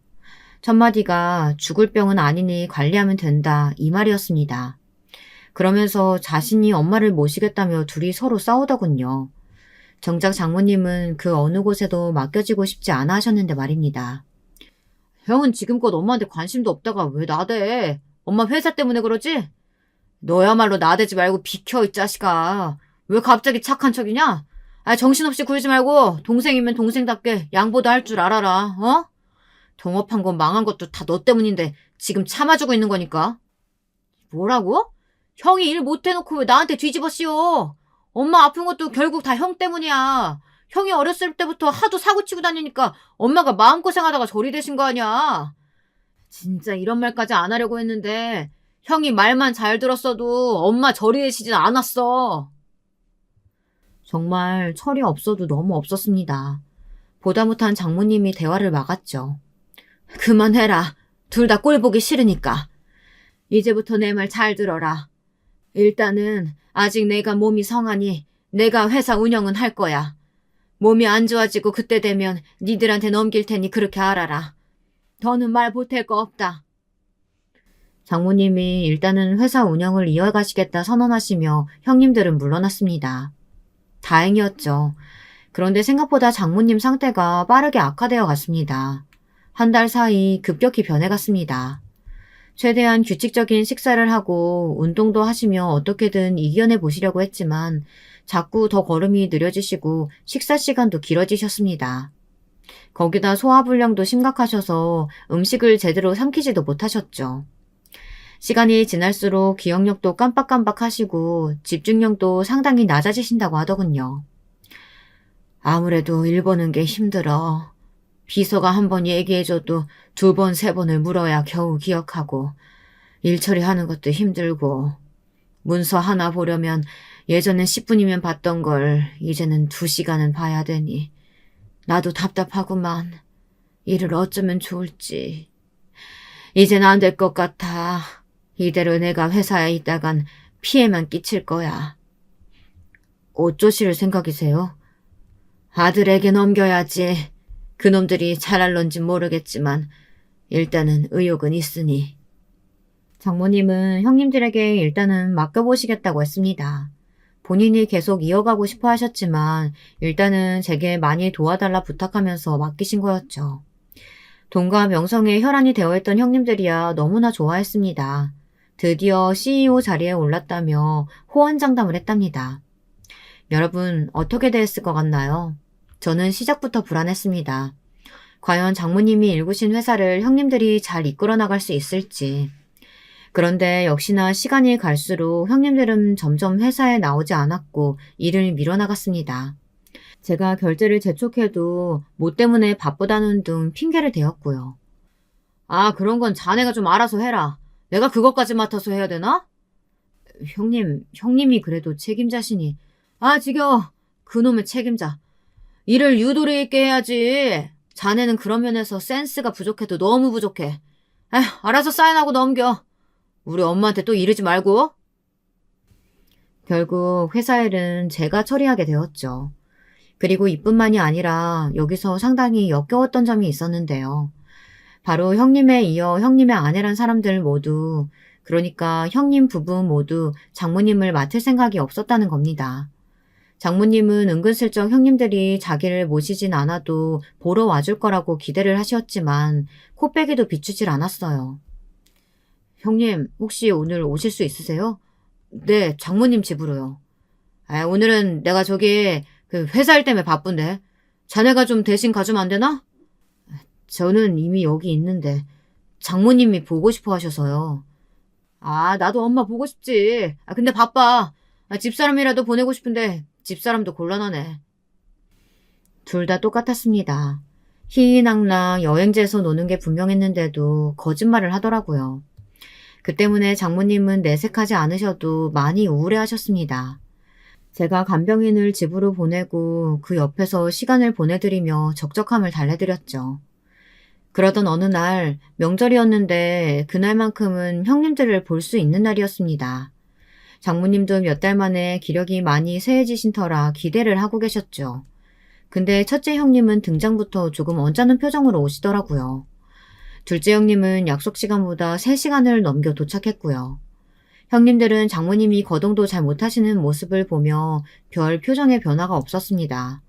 첫마디가 죽을 병은 아니니 관리하면 된다 이 말이었습니다. 그러면서 자신이 엄마를 모시겠다며 둘이 서로 싸우더군요. 정작 장모님은 그 어느 곳에도 맡겨지고 싶지 않아 하셨는데 말입니다. 형은 지금껏 엄마한테 관심도 없다가 왜 나대? 엄마 회사 때문에 그러지? 너야말로 나대지 말고 비켜 이 자식아. 왜 갑자기 착한 척이냐? 정신없이 굴지 말고 동생이면 동생답게 양보도 할 줄 알아라. 어? 동업한 건 망한 것도 다 너 때문인데 지금 참아주고 있는 거니까. 뭐라고? 형이 일 못해놓고 왜 나한테 뒤집어 씌워? 엄마 아픈 것도 결국 다 형 때문이야. 형이 어렸을 때부터 하도 사고치고 다니니까 엄마가 마음고생하다가 저리 되신 거 아니야. 진짜 이런 말까지 안 하려고 했는데 형이 말만 잘 들었어도 엄마 저리 되시진 않았어. 정말 철이 없어도 너무 없었습니다. 보다 못한 장모님이 대화를 막았죠. 그만해라. 둘 다 꼴 보기 싫으니까. 이제부터 내 말 잘 들어라. 일단은 아직 내가 몸이 성하니 내가 회사 운영은 할 거야. 몸이 안 좋아지고 그때 되면 니들한테 넘길 테니 그렇게 알아라. 더는 말 보탤 거 없다. 장모님이 일단은 회사 운영을 이어가시겠다 선언하시며 형님들은 물러났습니다. 다행이었죠. 그런데 생각보다 장모님 상태가 빠르게 악화되어 갔습니다. 한 달 사이 급격히 변해갔습니다. 최대한 규칙적인 식사를 하고 운동도 하시며 어떻게든 이겨내 보시려고 했지만 자꾸 더 걸음이 느려지시고 식사 시간도 길어지셨습니다. 거기다 소화불량도 심각하셔서 음식을 제대로 삼키지도 못하셨죠. 시간이 지날수록 기억력도 깜빡깜빡 하시고 집중력도 상당히 낮아지신다고 하더군요. 아무래도 일 보는 게 힘들어. 비서가 한 번 얘기해줘도 두 번, 세 번을 물어야 겨우 기억하고 일 처리하는 것도 힘들고 문서 하나 보려면 예전엔 10분이면 봤던 걸 이제는 2시간은 봐야 되니 나도 답답하구만. 일을 어쩌면 좋을지. 이젠 안 될 것 같아. 이대로 내가 회사에 있다간 피해만 끼칠 거야. 어쩌실 생각이세요? 아들에게 넘겨야지. 그놈들이 잘할런지 모르겠지만 일단은 의욕은 있으니. 장모님은 형님들에게 일단은 맡겨보시겠다고 했습니다. 본인이 계속 이어가고 싶어 하셨지만 일단은 제게 많이 도와달라 부탁하면서 맡기신 거였죠. 돈과 명성에 혈안이 되어 있던 형님들이야 너무나 좋아했습니다. 드디어 CEO 자리에 올랐다며 호언장담을 했답니다. 여러분 어떻게 됐을 것 같나요? 저는 시작부터 불안했습니다. 과연 장모님이 일구신 회사를 형님들이 잘 이끌어 나갈 수 있을지. 그런데 역시나 시간이 갈수록 형님들은 점점 회사에 나오지 않았고 일을 밀어나갔습니다. 제가 결제를 재촉해도 뭐 때문에 바쁘다는 등 핑계를 대었고요. 아, 그런 건 자네가 좀 알아서 해라. 내가 그것까지 맡아서 해야 되나? 형님이 그래도 책임자시니. 아, 지겨워. 그놈의 책임자. 일을 유도리 있게 해야지. 자네는 그런 면에서 센스가 부족해도 너무 부족해. 에휴, 알아서 사인하고 넘겨. 우리 엄마한테 또 이러지 말고. 결국 회사 일은 제가 처리하게 되었죠. 그리고 이뿐만이 아니라 여기서 상당히 역겨웠던 점이 있었는데요. 바로 형님에 이어 형님의 아내란 사람들 모두, 그러니까 형님 부부 모두 장모님을 맡을 생각이 없었다는 겁니다. 장모님은 은근슬쩍 형님들이 자기를 모시진 않아도 보러 와줄 거라고 기대를 하셨지만 코빼기도 비추질 않았어요. 형님, 혹시 오늘 오실 수 있으세요? 네, 장모님 집으로요. 아, 오늘은 내가 저기 그 회사 일 때문에 바쁜데 자네가 좀 대신 가주면 안 되나? 저는 이미 여기 있는데 장모님이 보고 싶어 하셔서요. 아, 나도 엄마 보고 싶지. 아, 근데 바빠. 집사람이라도 보내고 싶은데 집사람도 곤란하네. 둘 다 똑같았습니다. 희희낙낙 여행지에서 노는 게 분명했는데도 거짓말을 하더라고요. 그 때문에 장모님은 내색하지 않으셔도 많이 우울해하셨습니다. 제가 간병인을 집으로 보내고 그 옆에서 시간을 보내드리며 적적함을 달래드렸죠. 그러던 어느 날 명절이었는데 그날만큼은 형님들을 볼 수 있는 날이었습니다. 장모님도 몇 달 만에 기력이 많이 쇠해지신 터라 기대를 하고 계셨죠. 근데 첫째 형님은 등장부터 조금 언짢은 표정으로 오시더라고요. 둘째 형님은 약속 시간보다 3시간을 넘겨 도착했고요. 형님들은 장모님이 거동도 잘 못하시는 모습을 보며 별 표정의 변화가 없었습니다.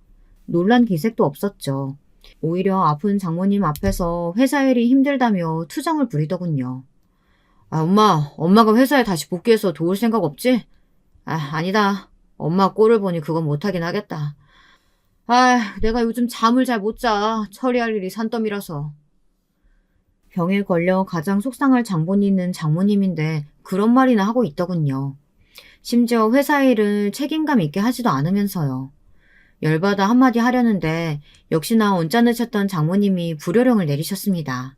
놀란 기색도 없었죠. 오히려 아픈 장모님 앞에서 회사 일이 힘들다며 투정을 부리더군요. 아, 엄마가 회사에 다시 복귀해서 도울 생각 없지? 아, 아니다. 엄마 꼴을 보니 그건 못하긴 하겠다. 아, 내가 요즘 잠을 잘 못 자. 처리할 일이 산더미라서. 병에 걸려 가장 속상할 장본인은 장모님인데 그런 말이나 하고 있더군요. 심지어 회사 일을 책임감 있게 하지도 않으면서요. 열받아 한마디 하려는데 역시나 언짢으셨던 장모님이 불효령을 내리셨습니다.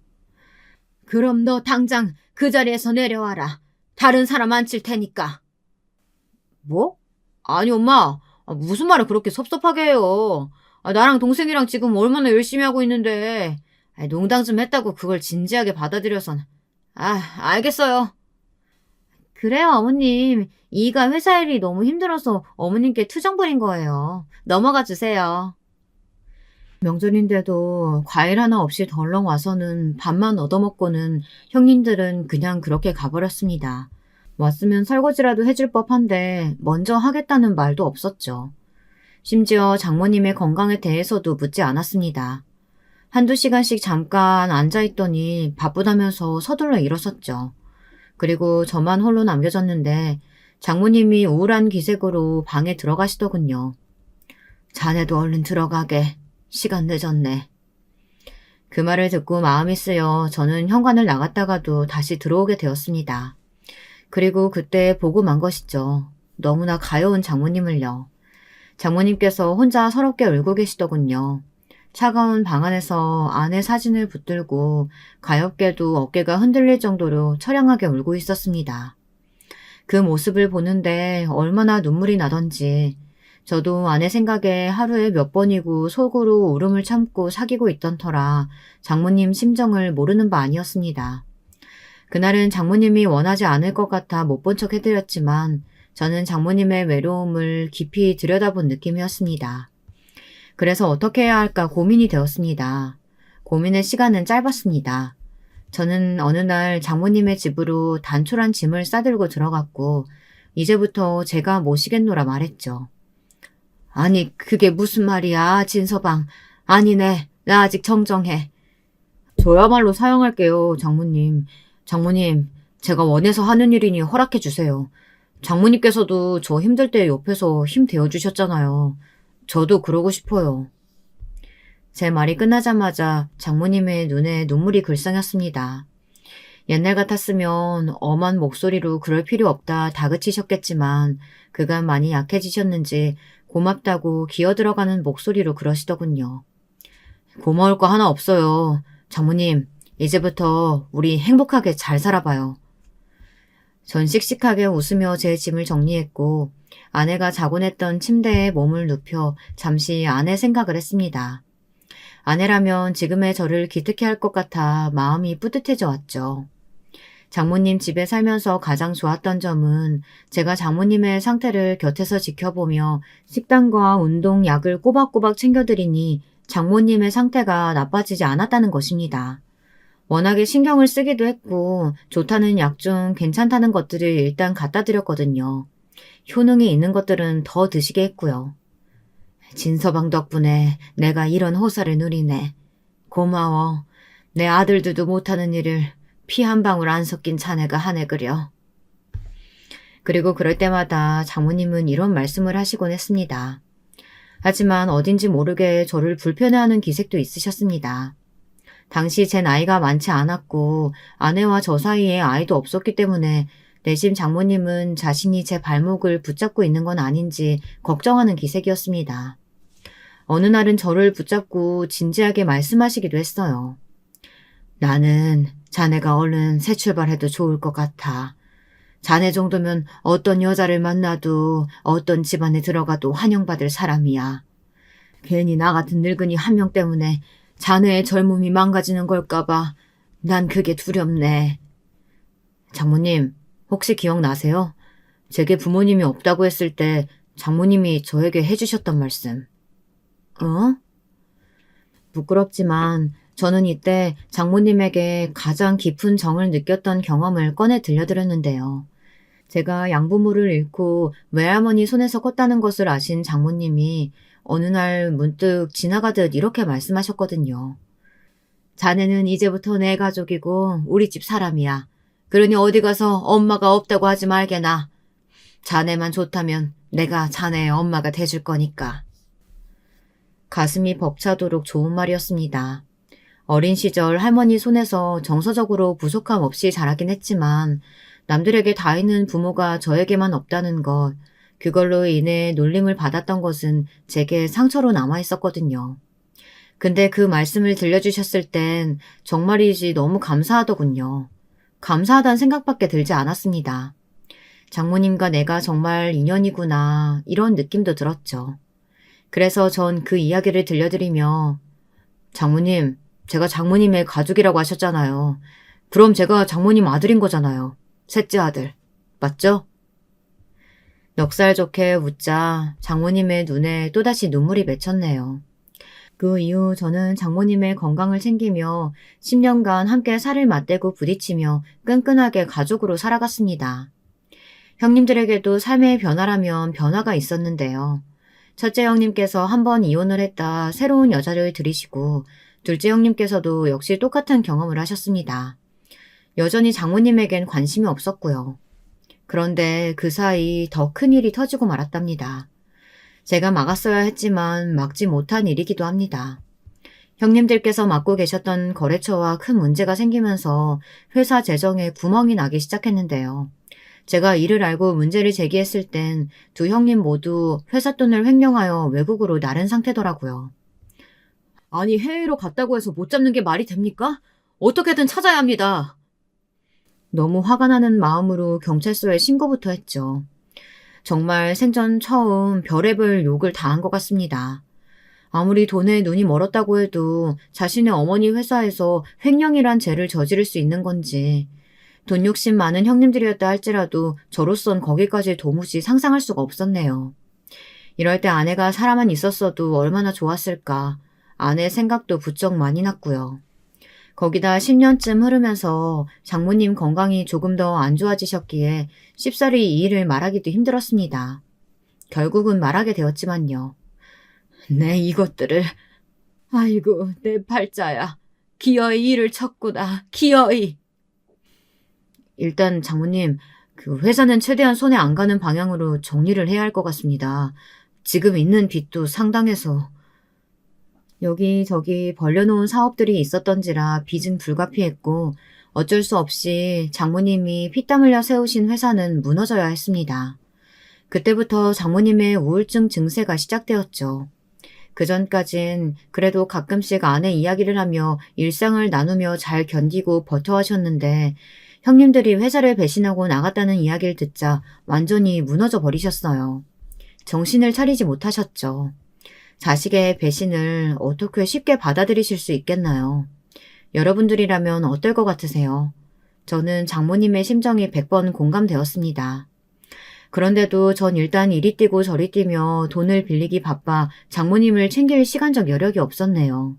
그럼 너 당장 그 자리에서 내려와라. 다른 사람 앉힐 테니까. 뭐? 아니 엄마, 무슨 말을 그렇게 섭섭하게 해요. 나랑 동생이랑 지금 얼마나 열심히 하고 있는데 농담 좀 했다고 그걸 진지하게 받아들여선. 알겠어요. 그래요 어머님. 이가 회사 일이 너무 힘들어서 어머님께 투정 부린 거예요. 넘어가 주세요. 명절인데도 과일 하나 없이 덜렁 와서는 밥만 얻어먹고는 형님들은 그냥 그렇게 가버렸습니다. 왔으면 설거지라도 해줄 법한데 먼저 하겠다는 말도 없었죠. 심지어 장모님의 건강에 대해서도 묻지 않았습니다. 한두 시간씩 잠깐 앉아있더니 바쁘다면서 서둘러 일어섰죠. 그리고 저만 홀로 남겨졌는데 장모님이 우울한 기색으로 방에 들어가시더군요. 자네도 얼른 들어가게. 시간 늦었네. 그 말을 듣고 마음이 쓰여 저는 현관을 나갔다가도 다시 들어오게 되었습니다. 그리고 그때 보고 만 것이죠. 너무나 가여운 장모님을요. 장모님께서 혼자 서럽게 울고 계시더군요. 차가운 방 안에서 아내 사진을 붙들고 가엾게도 어깨가 흔들릴 정도로 처량하게 울고 있었습니다. 그 모습을 보는데 얼마나 눈물이 나던지 저도 아내 생각에 하루에 몇 번이고 속으로 울음을 참고 사귀고 있던 터라 장모님 심정을 모르는 바 아니었습니다. 그날은 장모님이 원하지 않을 것 같아 못 본 척 해드렸지만 저는 장모님의 외로움을 깊이 들여다본 느낌이었습니다. 그래서 어떻게 해야 할까 고민이 되었습니다. 고민의 시간은 짧았습니다. 저는 어느 날 장모님의 집으로 단촐한 짐을 싸들고 들어갔고 이제부터 제가 모시겠노라 말했죠. 아니 그게 무슨 말이야 진서방. 아니네 나 아직 정정해. 저야말로 사양할게요 장모님. 장모님 제가 원해서 하는 일이니 허락해 주세요. 장모님께서도 저 힘들 때 옆에서 힘 대어주셨잖아요. 저도 그러고 싶어요. 제 말이 끝나자마자 장모님의 눈에 눈물이 글썽였습니다. 옛날 같았으면 엄한 목소리로 그럴 필요 없다 다그치셨겠지만 그간 많이 약해지셨는지 고맙다고 기어들어가는 목소리로 그러시더군요. 고마울 거 하나 없어요. 장모님, 이제부터 우리 행복하게 잘 살아봐요. 전 씩씩하게 웃으며 제 짐을 정리했고 아내가 자곤 했던 침대에 몸을 눕혀 잠시 아내 생각을 했습니다. 아내라면 지금의 저를 기특해 할 것 같아 마음이 뿌듯해져 왔죠. 장모님 집에 살면서 가장 좋았던 점은 제가 장모님의 상태를 곁에서 지켜보며 식단과 운동, 약을 꼬박꼬박 챙겨드리니 장모님의 상태가 나빠지지 않았다는 것입니다. 워낙에 신경을 쓰기도 했고 좋다는 약 중 괜찮다는 것들을 일단 갖다 드렸거든요. 효능이 있는 것들은 더 드시게 했고요. 진서방 덕분에 내가 이런 호사를 누리네. 고마워. 내 아들들도 못하는 일을 피 한 방울 안 섞인 자네가 하네 그려. 그리고 그럴 때마다 장모님은 이런 말씀을 하시곤 했습니다. 하지만 어딘지 모르게 저를 불편해하는 기색도 있으셨습니다. 당시 제 나이가 많지 않았고 아내와 저 사이에 아이도 없었기 때문에 내심 장모님은 자신이 제 발목을 붙잡고 있는 건 아닌지 걱정하는 기색이었습니다. 어느 날은 저를 붙잡고 진지하게 말씀하시기도 했어요. 나는 자네가 얼른 새 출발해도 좋을 것 같아. 자네 정도면 어떤 여자를 만나도 어떤 집안에 들어가도 환영받을 사람이야. 괜히 나 같은 늙은이 한 명 때문에 자네의 젊음이 망가지는 걸까봐 난 그게 두렵네. 장모님, 혹시 기억나세요? 제게 부모님이 없다고 했을 때 장모님이 저에게 해주셨던 말씀. 어? 부끄럽지만 저는 이때 장모님에게 가장 깊은 정을 느꼈던 경험을 꺼내 들려드렸는데요. 제가 양부모를 잃고 외할머니 손에서 컸다는 것을 아신 장모님이 어느 날 문득 지나가듯 이렇게 말씀하셨거든요. 자네는 이제부터 내 가족이고 우리 집 사람이야. 그러니 어디 가서 엄마가 없다고 하지 말게나. 자네만 좋다면 내가 자네의 엄마가 돼줄 거니까. 가슴이 벅차도록 좋은 말이었습니다. 어린 시절 할머니 손에서 정서적으로 부족함 없이 자라긴 했지만 남들에게 다 있는 부모가 저에게만 없다는 것, 그걸로 인해 놀림을 받았던 것은 제게 상처로 남아있었거든요. 근데 그 말씀을 들려주셨을 땐 정말이지 너무 감사하더군요. 감사하다는 생각밖에 들지 않았습니다. 장모님과 내가 정말 인연이구나 이런 느낌도 들었죠. 그래서 전 그 이야기를 들려드리며 장모님, 제가 장모님의 가족이라고 하셨잖아요. 그럼 제가 장모님 아들인 거잖아요. 셋째 아들. 맞죠? 넉살 좋게 웃자 장모님의 눈에 또다시 눈물이 맺혔네요. 그 이후 저는 장모님의 건강을 챙기며 10년간 함께 살을 맞대고 부딪히며 끈끈하게 가족으로 살아갔습니다. 형님들에게도 삶의 변화라면 변화가 있었는데요. 첫째 형님께서 한 번 이혼을 했다 새로운 여자를 들이시고 둘째 형님께서도 역시 똑같은 경험을 하셨습니다. 여전히 장모님에겐 관심이 없었고요. 그런데 그 사이 더 큰 일이 터지고 말았답니다. 제가 막았어야 했지만 막지 못한 일이기도 합니다. 형님들께서 맡고 계셨던 거래처와 큰 문제가 생기면서 회사 재정에 구멍이 나기 시작했는데요. 제가 이를 알고 문제를 제기했을 땐 두 형님 모두 회사 돈을 횡령하여 외국으로 나른 상태더라고요. 아니, 해외로 갔다고 해서 못 잡는 게 말이 됩니까? 어떻게든 찾아야 합니다. 너무 화가 나는 마음으로 경찰서에 신고부터 했죠. 정말 생전 처음 별의별 욕을 당한 것 같습니다. 아무리 돈에 눈이 멀었다고 해도 자신의 어머니 회사에서 횡령이란 죄를 저지를 수 있는 건지, 돈 욕심 많은 형님들이었다 할지라도 저로선 거기까지 도무지 상상할 수가 없었네요. 이럴 때 아내가 살아만 있었어도 얼마나 좋았을까. 아내 생각도 부쩍 많이 났고요. 거기다 10년쯤 흐르면서 장모님 건강이 조금 더 안 좋아지셨기에 쉽사리 이 일을 말하기도 힘들었습니다. 결국은 말하게 되었지만요. 내 이것들을, 아이고 내 팔자야. 기어이 일을 쳤구나. 기어이. 일단 장모님, 그 회사는 최대한 손에 안 가는 방향으로 정리를 해야 할 것 같습니다. 지금 있는 빚도 상당해서. 여기저기 벌려놓은 사업들이 있었던지라 빚은 불가피했고 어쩔 수 없이 장모님이 피땀 흘려 세우신 회사는 무너져야 했습니다. 그때부터 장모님의 우울증 증세가 시작되었죠. 그전까진 그래도 가끔씩 아내 이야기를 하며 일상을 나누며 잘 견디고 버텨하셨는데 형님들이 회사를 배신하고 나갔다는 이야기를 듣자 완전히 무너져 버리셨어요. 정신을 차리지 못하셨죠. 자식의 배신을 어떻게 쉽게 받아들이실 수 있겠나요? 여러분들이라면 어떨 것 같으세요? 저는 장모님의 심정이 100번 공감되었습니다. 그런데도 전 일단 이리 뛰고 저리 뛰며 돈을 빌리기 바빠 장모님을 챙길 시간적 여력이 없었네요.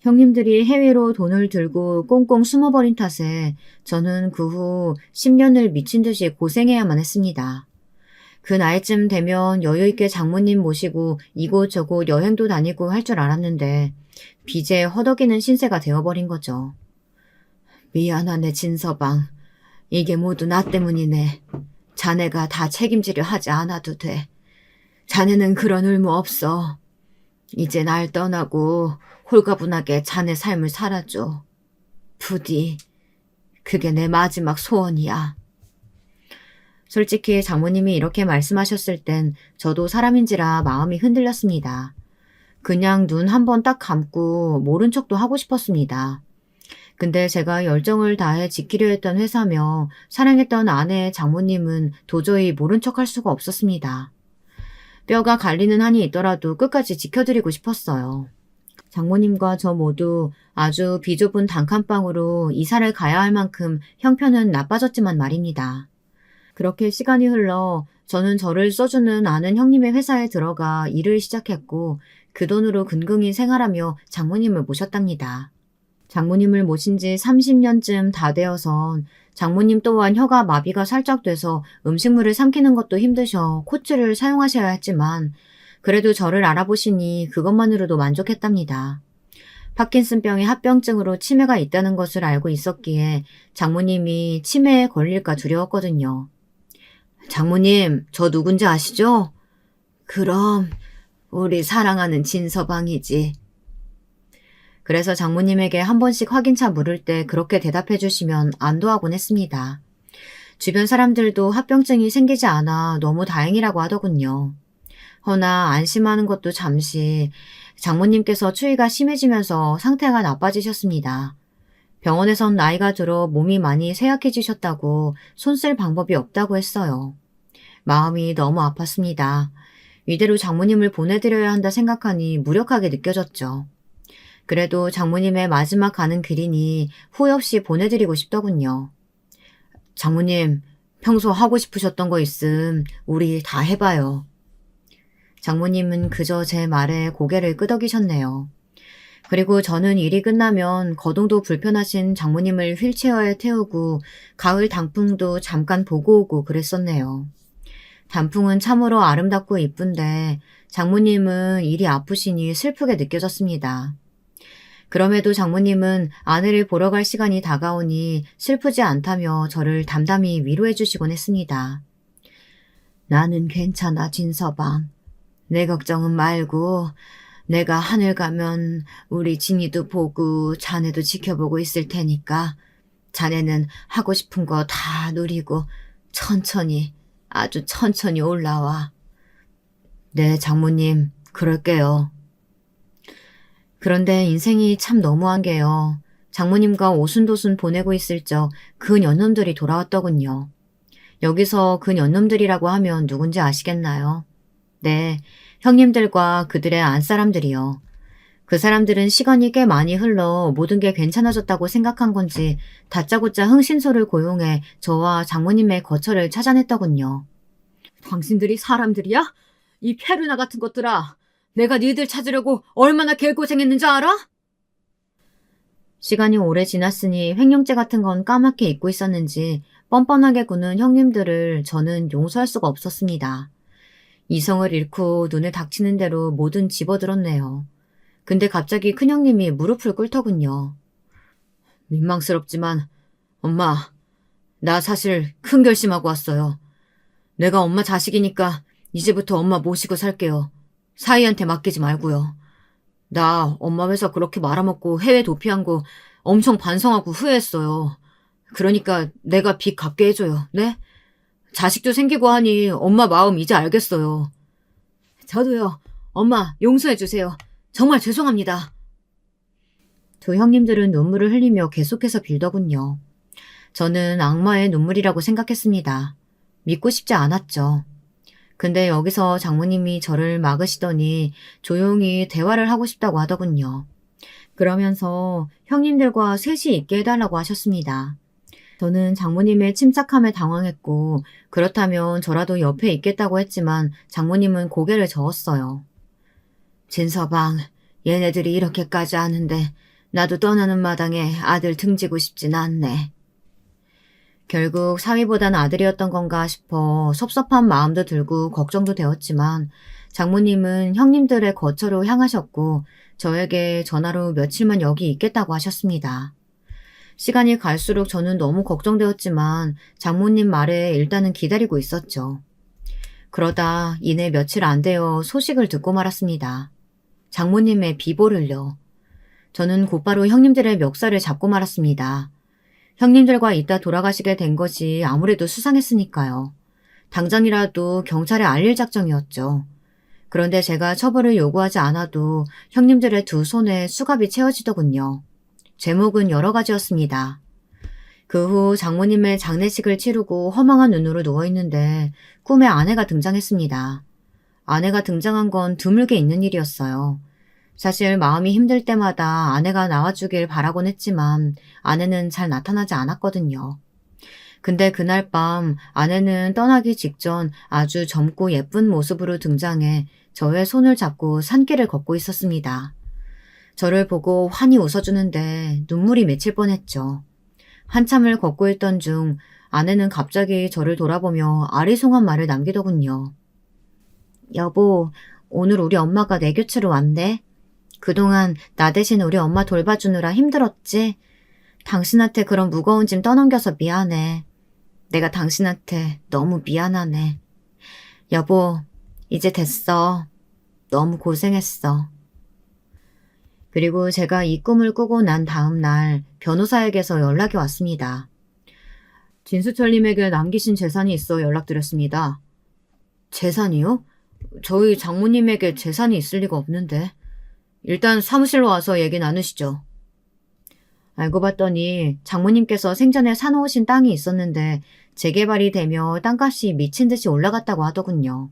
형님들이 해외로 돈을 들고 꽁꽁 숨어버린 탓에 저는 그 후 10년을 미친 듯이 고생해야만 했습니다. 그 나이쯤 되면 여유있게 장모님 모시고 이곳저곳 여행도 다니고 할 줄 알았는데 빚에 허덕이는 신세가 되어버린 거죠. 미안하네 진서방. 이게 모두 나 때문이네. 자네가 다 책임지려 하지 않아도 돼. 자네는 그런 의무 없어. 이제 날 떠나고 홀가분하게 자네 삶을 살아줘. 부디 그게 내 마지막 소원이야. 솔직히 장모님이 이렇게 말씀하셨을 땐 저도 사람인지라 마음이 흔들렸습니다. 그냥 눈 한 번 딱 감고 모른 척도 하고 싶었습니다. 근데 제가 열정을 다해 지키려 했던 회사며 사랑했던 아내 장모님은 도저히 모른 척할 수가 없었습니다. 뼈가 갈리는 한이 있더라도 끝까지 지켜드리고 싶었어요. 장모님과 저 모두 아주 비좁은 단칸방으로 이사를 가야 할 만큼 형편은 나빠졌지만 말입니다. 그렇게 시간이 흘러 저는 저를 써주는 아는 형님의 회사에 들어가 일을 시작했고 그 돈으로 근근히 생활하며 장모님을 모셨답니다. 장모님을 모신 지 30년쯤 다 되어선 장모님 또한 혀가 마비가 살짝 돼서 음식물을 삼키는 것도 힘드셔 코츠를 사용하셔야 했지만 그래도 저를 알아보시니 그것만으로도 만족했답니다. 파킨슨병의 합병증으로 치매가 있다는 것을 알고 있었기에 장모님이 치매에 걸릴까 두려웠거든요. 장모님, 저 누군지 아시죠? 그럼 우리 사랑하는 진서방이지. 그래서 장모님에게 한 번씩 확인차 물을 때 그렇게 대답해 주시면 안도하곤 했습니다. 주변 사람들도 합병증이 생기지 않아 너무 다행이라고 하더군요. 허나 안심하는 것도 잠시 장모님께서 추위가 심해지면서 상태가 나빠지셨습니다. 병원에선 나이가 들어 몸이 많이 쇠약해지셨다고 손 쓸 방법이 없다고 했어요. 마음이 너무 아팠습니다. 이대로 장모님을 보내드려야 한다 생각하니 무력하게 느껴졌죠. 그래도 장모님의 마지막 가는 길이니 후회 없이 보내드리고 싶더군요. 장모님, 평소 하고 싶으셨던 거 있음 우리 다 해봐요. 장모님은 그저 제 말에 고개를 끄덕이셨네요. 그리고 저는 일이 끝나면 거동도 불편하신 장모님을 휠체어에 태우고 가을 단풍도 잠깐 보고 오고 그랬었네요. 단풍은 참으로 아름답고 이쁜데 장모님은 일이 아프시니 슬프게 느껴졌습니다. 그럼에도 장모님은 아내를 보러 갈 시간이 다가오니 슬프지 않다며 저를 담담히 위로해 주시곤 했습니다. 나는 괜찮아, 진서방. 내 걱정은 말고 내가 하늘 가면 우리 진이도 보고 자네도 지켜보고 있을 테니까 자네는 하고 싶은 거 다 누리고 천천히, 아주 천천히 올라와. 네, 장모님, 그럴게요. 그런데 인생이 참 너무한 게요. 장모님과 오순도순 보내고 있을 적 그 년놈들이 돌아왔더군요. 여기서 그 년놈들이라고 하면 누군지 아시겠나요? 네, 형님들과 그들의 안사람들이요. 그 사람들은 시간이 꽤 많이 흘러 모든 게 괜찮아졌다고 생각한 건지 다짜고짜 흥신소를 고용해 저와 장모님의 거처를 찾아냈더군요. 당신들이 사람들이야? 이 페루나 같은 것들아. 내가 니들 찾으려고 얼마나 개고생했는지 알아? 시간이 오래 지났으니 횡령죄 같은 건 까맣게 잊고 있었는지 뻔뻔하게 구는 형님들을 저는 용서할 수가 없었습니다. 이성을 잃고 눈에 닥치는 대로 뭐든 집어들었네요. 근데 갑자기 큰형님이 무릎을 꿇더군요. 민망스럽지만 엄마, 나 사실 큰 결심하고 왔어요. 내가 엄마 자식이니까 이제부터 엄마 모시고 살게요. 사이한테 맡기지 말고요. 나 엄마 회사 그렇게 말아먹고 해외 도피한 거 엄청 반성하고 후회했어요. 그러니까 내가 빚 갚게 해줘요. 네? 자식도 생기고 하니 엄마 마음 이제 알겠어요. 저도요. 엄마 용서해주세요. 정말 죄송합니다. 두 형님들은 눈물을 흘리며 계속해서 빌더군요. 저는 악마의 눈물이라고 생각했습니다. 믿고 싶지 않았죠. 근데 여기서 장모님이 저를 막으시더니 조용히 대화를 하고 싶다고 하더군요. 그러면서 형님들과 셋이 있게 해달라고 하셨습니다. 저는 장모님의 침착함에 당황했고 그렇다면 저라도 옆에 있겠다고 했지만 장모님은 고개를 저었어요. 진서방, 얘네들이 이렇게까지 하는데 나도 떠나는 마당에 아들 등지고 싶진 않네. 결국 사위보단 아들이었던 건가 싶어 섭섭한 마음도 들고 걱정도 되었지만 장모님은 형님들의 거처로 향하셨고 저에게 전화로 며칠만 여기 있겠다고 하셨습니다. 시간이 갈수록 저는 너무 걱정되었지만 장모님 말에 일단은 기다리고 있었죠. 그러다 이내 며칠 안 되어 소식을 듣고 말았습니다. 장모님의 비보를요. 저는 곧바로 형님들의 멱살을 잡고 말았습니다. 형님들과 있다 돌아가시게 된 것이 아무래도 수상했으니까요. 당장이라도 경찰에 알릴 작정이었죠. 그런데 제가 처벌을 요구하지 않아도 형님들의 두 손에 수갑이 채워지더군요. 제목은 여러 가지였습니다. 그 후 장모님의 장례식을 치르고 허망한 눈으로 누워있는데 꿈에 아내가 등장했습니다. 아내가 등장한 건 드물게 있는 일이었어요. 사실 마음이 힘들 때마다 아내가 나와주길 바라곤 했지만 아내는 잘 나타나지 않았거든요. 근데 그날 밤 아내는 떠나기 직전 아주 젊고 예쁜 모습으로 등장해 저의 손을 잡고 산길을 걷고 있었습니다. 저를 보고 환히 웃어주는데 눈물이 맺힐 뻔했죠. 한참을 걷고 있던 중 아내는 갑자기 저를 돌아보며 아리송한 말을 남기더군요. 여보, 오늘 우리 엄마가 내 곁으로 왔네. 그동안 나 대신 우리 엄마 돌봐주느라 힘들었지? 당신한테 그런 무거운 짐 떠넘겨서 미안해. 내가 당신한테 너무 미안하네. 여보, 이제 됐어. 너무 고생했어. 그리고 제가 이 꿈을 꾸고 난 다음 날 변호사에게서 연락이 왔습니다. 진수철님에게 남기신 재산이 있어 연락드렸습니다. 재산이요? 저희 장모님에게 재산이 있을 리가 없는데. 일단 사무실로 와서 얘기 나누시죠. 알고 봤더니 장모님께서 생전에 사놓으신 땅이 있었는데 재개발이 되며 땅값이 미친 듯이 올라갔다고 하더군요.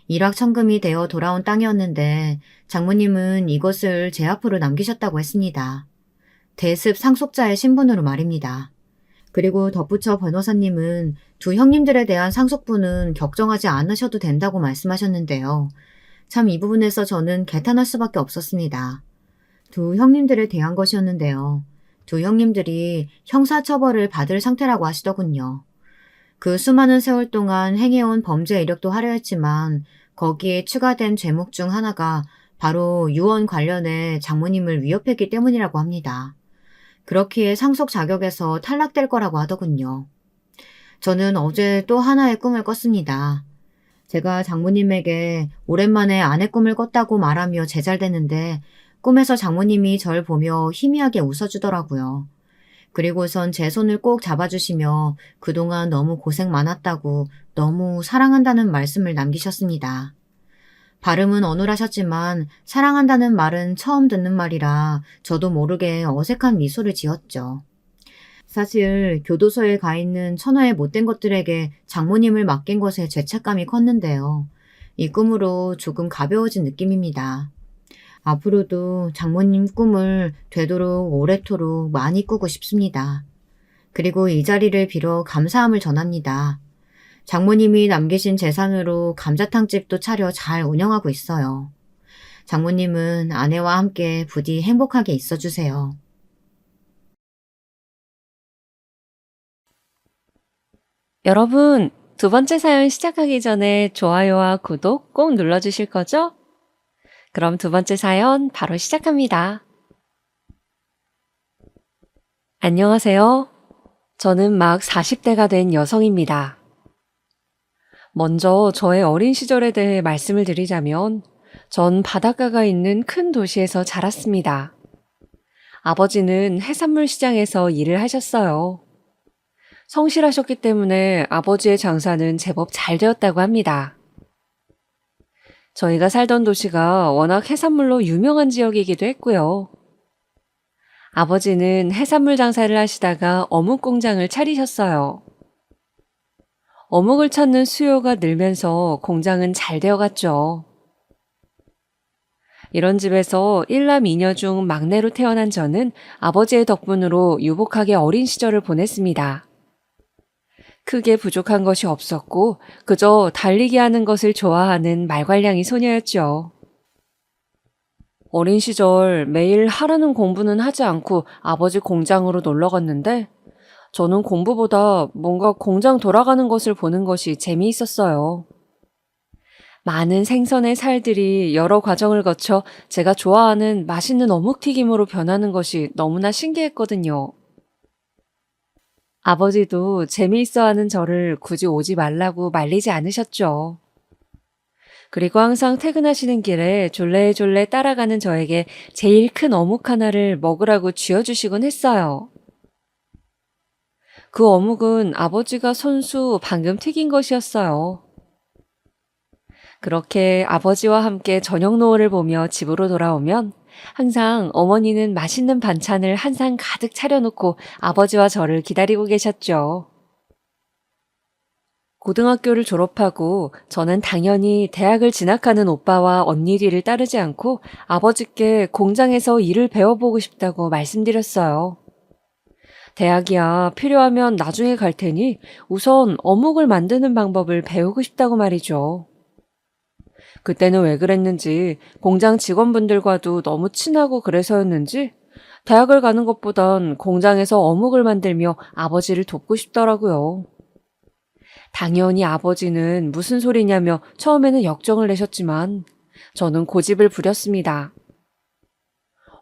일확천금이 되어 돌아온 땅이었는데 장모님은 이것을 제 앞으로 남기셨다고 했습니다. 대습 상속자의 신분으로 말입니다. 그리고 덧붙여 변호사님은 두 형님들에 대한 상속분은 걱정하지 않으셔도 된다고 말씀하셨는데요. 참 이 부분에서 저는 개탄할 수밖에 없었습니다. 두 형님들에 대한 것이었는데요. 두 형님들이 형사처벌을 받을 상태라고 하시더군요. 그 수많은 세월 동안 행해온 범죄 이력도 화려했지만 거기에 추가된 죄목 중 하나가 바로 유언 관련해 장모님을 위협했기 때문이라고 합니다. 그렇기에 상속 자격에서 탈락될 거라고 하더군요. 저는 어제 또 하나의 꿈을 꿨습니다. 제가 장모님에게 오랜만에 아내 꿈을 꿨다고 말하며 제잘됐는데 꿈에서 장모님이 절 보며 희미하게 웃어주더라고요. 그리고선 제 손을 꼭 잡아주시며 그동안 너무 고생 많았다고 너무 사랑한다는 말씀을 남기셨습니다. 발음은 어눌하셨지만 사랑한다는 말은 처음 듣는 말이라 저도 모르게 어색한 미소를 지었죠. 사실 교도소에 가 있는 천하의 못된 것들에게 장모님을 맡긴 것에 죄책감이 컸는데요. 이 꿈으로 조금 가벼워진 느낌입니다. 앞으로도 장모님 꿈을 되도록 오래도록 많이 꾸고 싶습니다. 그리고 이 자리를 빌어 감사함을 전합니다. 장모님이 남기신 재산으로 감자탕집도 차려 잘 운영하고 있어요. 장모님은 아내와 함께 부디 행복하게 있어주세요. 여러분, 두 번째 사연 시작하기 전에 좋아요와 구독 꼭 눌러주실 거죠? 그럼 두 번째 사연 바로 시작합니다. 안녕하세요. 저는 막 40대가 된 여성입니다. 먼저 저의 어린 시절에 대해 말씀을 드리자면 전 바닷가가 있는 큰 도시에서 자랐습니다. 아버지는 해산물 시장에서 일을 하셨어요. 성실하셨기 때문에 아버지의 장사는 제법 잘 되었다고 합니다. 저희가 살던 도시가 워낙 해산물로 유명한 지역이기도 했고요. 아버지는 해산물 장사를 하시다가 어묵 공장을 차리셨어요. 어묵을 찾는 수요가 늘면서 공장은 잘 되어갔죠. 이런 집에서 1남 2녀 중 막내로 태어난 저는 아버지의 덕분으로 유복하게 어린 시절을 보냈습니다. 크게 부족한 것이 없었고 그저 달리기 하는 것을 좋아하는 말괄량이 소녀였죠. 어린 시절 매일 하라는 공부는 하지 않고 아버지 공장으로 놀러 갔는데 저는 공부보다 뭔가 공장 돌아가는 것을 보는 것이 재미있었어요. 많은 생선의 살들이 여러 과정을 거쳐 제가 좋아하는 맛있는 어묵튀김으로 변하는 것이 너무나 신기했거든요. 아버지도 재미있어하는 저를 굳이 오지 말라고 말리지 않으셨죠. 그리고 항상 퇴근하시는 길에 졸래졸래 따라가는 저에게 제일 큰 어묵 하나를 먹으라고 쥐어주시곤 했어요. 그 어묵은 아버지가 손수 방금 튀긴 것이었어요. 그렇게 아버지와 함께 저녁 노을을 보며 집으로 돌아오면 항상 어머니는 맛있는 반찬을 한 상 가득 차려놓고 아버지와 저를 기다리고 계셨죠. 고등학교를 졸업하고 저는 당연히 대학을 진학하는 오빠와 언니 뒤를 따르지 않고 아버지께 공장에서 일을 배워보고 싶다고 말씀드렸어요. 대학이야 필요하면 나중에 갈 테니 우선 어묵을 만드는 방법을 배우고 싶다고 말이죠. 그때는 왜 그랬는지 공장 직원분들과도 너무 친하고 그래서였는지 대학을 가는 것보단 공장에서 어묵을 만들며 아버지를 돕고 싶더라고요. 당연히 아버지는 무슨 소리냐며 처음에는 역정을 내셨지만 저는 고집을 부렸습니다.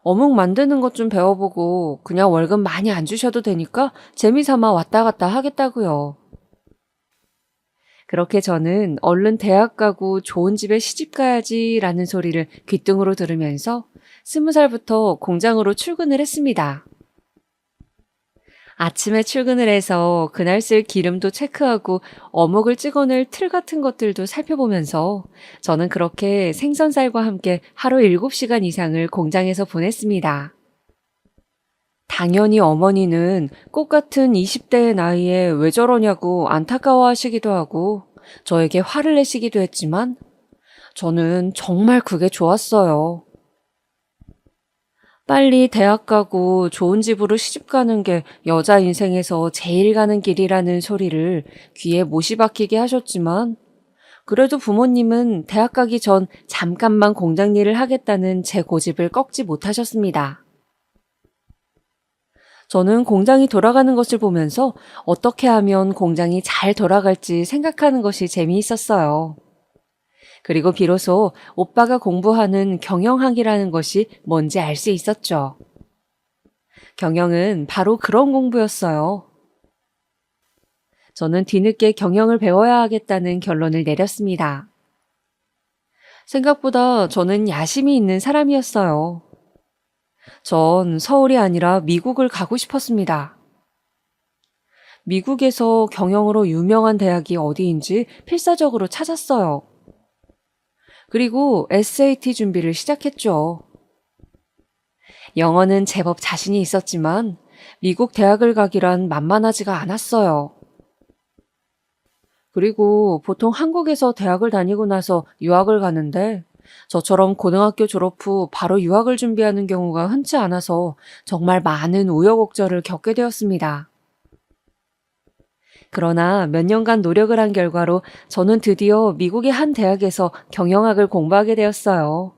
어묵 만드는 것 좀 배워보고 그냥 월급 많이 안 주셔도 되니까 재미삼아 왔다 갔다 하겠다고요. 그렇게 저는 얼른 대학 가고 좋은 집에 시집 가야지 라는 소리를 귓등으로 들으면서 20살부터 공장으로 출근을 했습니다. 아침에 출근을 해서 그날 쓸 기름도 체크하고 어묵을 찍어낼 틀 같은 것들도 살펴보면서 저는 그렇게 생선살과 함께 하루 7시간 이상을 공장에서 보냈습니다. 당연히 어머니는 꽃 같은 20대의 나이에 왜 저러냐고 안타까워하시기도 하고 저에게 화를 내시기도 했지만 저는 정말 그게 좋았어요. 빨리 대학 가고 좋은 집으로 시집 가는 게 여자 인생에서 제일 가는 길이라는 소리를 귀에 못이 박히게 하셨지만 그래도 부모님은 대학 가기 전 잠깐만 공장 일을 하겠다는 제 고집을 꺾지 못하셨습니다. 저는 공장이 돌아가는 것을 보면서 어떻게 하면 공장이 잘 돌아갈지 생각하는 것이 재미있었어요. 그리고 비로소 오빠가 공부하는 경영학이라는 것이 뭔지 알 수 있었죠. 경영은 바로 그런 공부였어요. 저는 뒤늦게 경영을 배워야 하겠다는 결론을 내렸습니다. 생각보다 저는 야심이 있는 사람이었어요. 전 서울이 아니라 미국을 가고 싶었습니다. 미국에서 경영으로 유명한 대학이 어디인지 필사적으로 찾았어요. 그리고 SAT 준비를 시작했죠. 영어는 제법 자신이 있었지만 미국 대학을 가기란 만만하지가 않았어요. 그리고 보통 한국에서 대학을 다니고 나서 유학을 가는데 저처럼 고등학교 졸업 후 바로 유학을 준비하는 경우가 흔치 않아서 정말 많은 우여곡절을 겪게 되었습니다. 그러나 몇 년간 노력을 한 결과로 저는 드디어 미국의 한 대학에서 경영학을 공부하게 되었어요.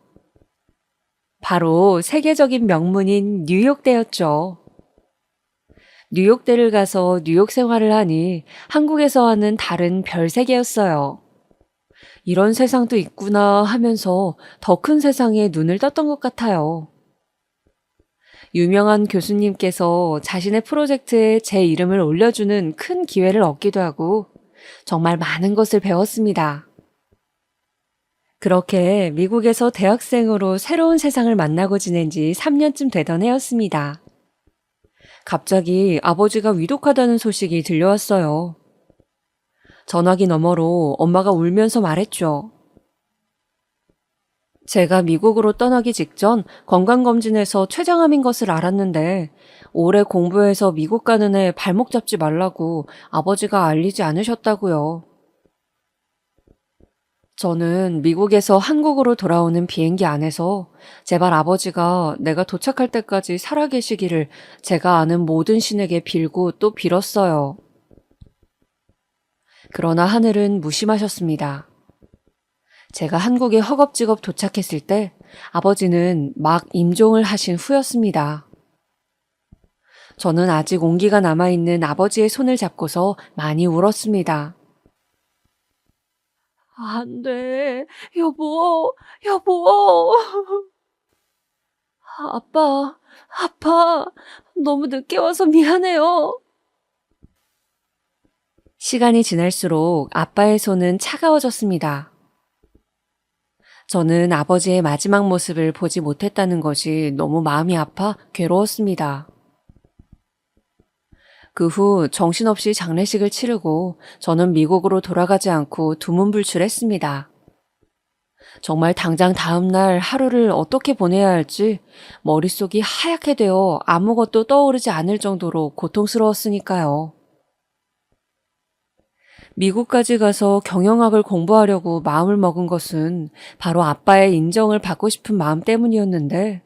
바로 세계적인 명문인 뉴욕대였죠. 뉴욕대를 가서 뉴욕 생활을 하니 한국에서와는 다른 별 세계였어요. 이런 세상도 있구나 하면서 더 큰 세상에 눈을 떴던 것 같아요. 유명한 교수님께서 자신의 프로젝트에 제 이름을 올려주는 큰 기회를 얻기도 하고 정말 많은 것을 배웠습니다. 그렇게 미국에서 대학생으로 새로운 세상을 만나고 지낸 지 3년쯤 되던 해였습니다. 갑자기 아버지가 위독하다는 소식이 들려왔어요. 전화기 너머로 엄마가 울면서 말했죠. 제가 미국으로 떠나기 직전 건강검진에서 췌장암인 것을 알았는데 오래 공부해서 미국 가는 애 발목 잡지 말라고 아버지가 알리지 않으셨다고요. 저는 미국에서 한국으로 돌아오는 비행기 안에서 제발 아버지가 내가 도착할 때까지 살아계시기를 제가 아는 모든 신에게 빌고 또 빌었어요. 그러나 하늘은 무심하셨습니다. 제가 한국에 허겁지겁 도착했을 때 아버지는 막 임종을 하신 후였습니다. 저는 아직 온기가 남아있는 아버지의 손을 잡고서 많이 울었습니다. 안 돼, 여보, 여보. 아빠, 너무 늦게 와서 미안해요. 시간이 지날수록 아빠의 손은 차가워졌습니다. 저는 아버지의 마지막 모습을 보지 못했다는 것이 너무 마음이 아파 괴로웠습니다. 그 후 정신없이 장례식을 치르고 저는 미국으로 돌아가지 않고 두문불출했습니다. 정말 당장 다음 날 하루를 어떻게 보내야 할지 머릿속이 하얗게 되어 아무것도 떠오르지 않을 정도로 고통스러웠으니까요. 미국까지 가서 경영학을 공부하려고 마음을 먹은 것은 바로 아빠의 인정을 받고 싶은 마음 때문이었는데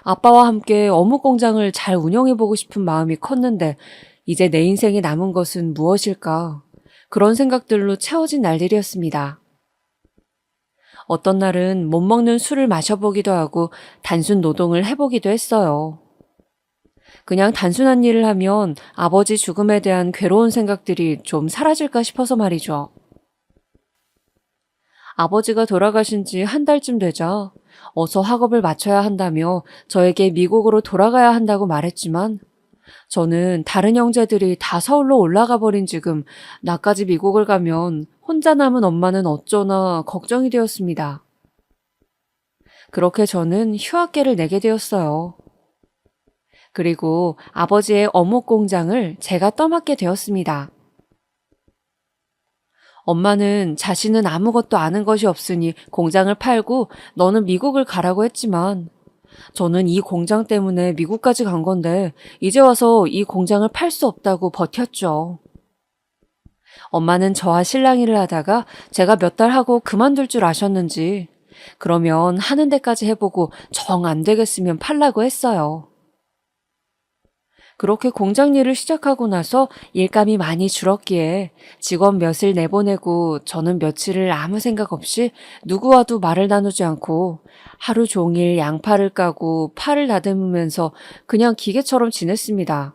아빠와 함께 어묵 공장을 잘 운영해보고 싶은 마음이 컸는데 이제 내 인생에 남은 것은 무엇일까? 그런 생각들로 채워진 날들이었습니다. 어떤 날은 못 먹는 술을 마셔보기도 하고 단순 노동을 해보기도 했어요. 그냥 단순한 일을 하면 아버지 죽음에 대한 괴로운 생각들이 좀 사라질까 싶어서 말이죠. 아버지가 돌아가신 지 한 달쯤 되자 어서 학업을 마쳐야 한다며 저에게 미국으로 돌아가야 한다고 말했지만 저는 다른 형제들이 다 서울로 올라가 버린 지금 나까지 미국을 가면 혼자 남은 엄마는 어쩌나 걱정이 되었습니다. 그렇게 저는 휴학계를 내게 되었어요. 그리고 아버지의 어묵 공장을 제가 떠맡게 되었습니다. 엄마는 자신은 아무것도 아는 것이 없으니 공장을 팔고 너는 미국을 가라고 했지만 저는 이 공장 때문에 미국까지 간 건데 이제 와서 이 공장을 팔 수 없다고 버텼죠. 엄마는 저와 실랑이를 하다가 제가 몇 달 하고 그만둘 줄 아셨는지 그러면 하는 데까지 해보고 정 안 되겠으면 팔라고 했어요. 그렇게 공장 일을 시작하고 나서 일감이 많이 줄었기에 직원 몇을 내보내고 저는 며칠을 아무 생각 없이 누구와도 말을 나누지 않고 하루 종일 양파를 까고 팔을 다듬으면서 그냥 기계처럼 지냈습니다.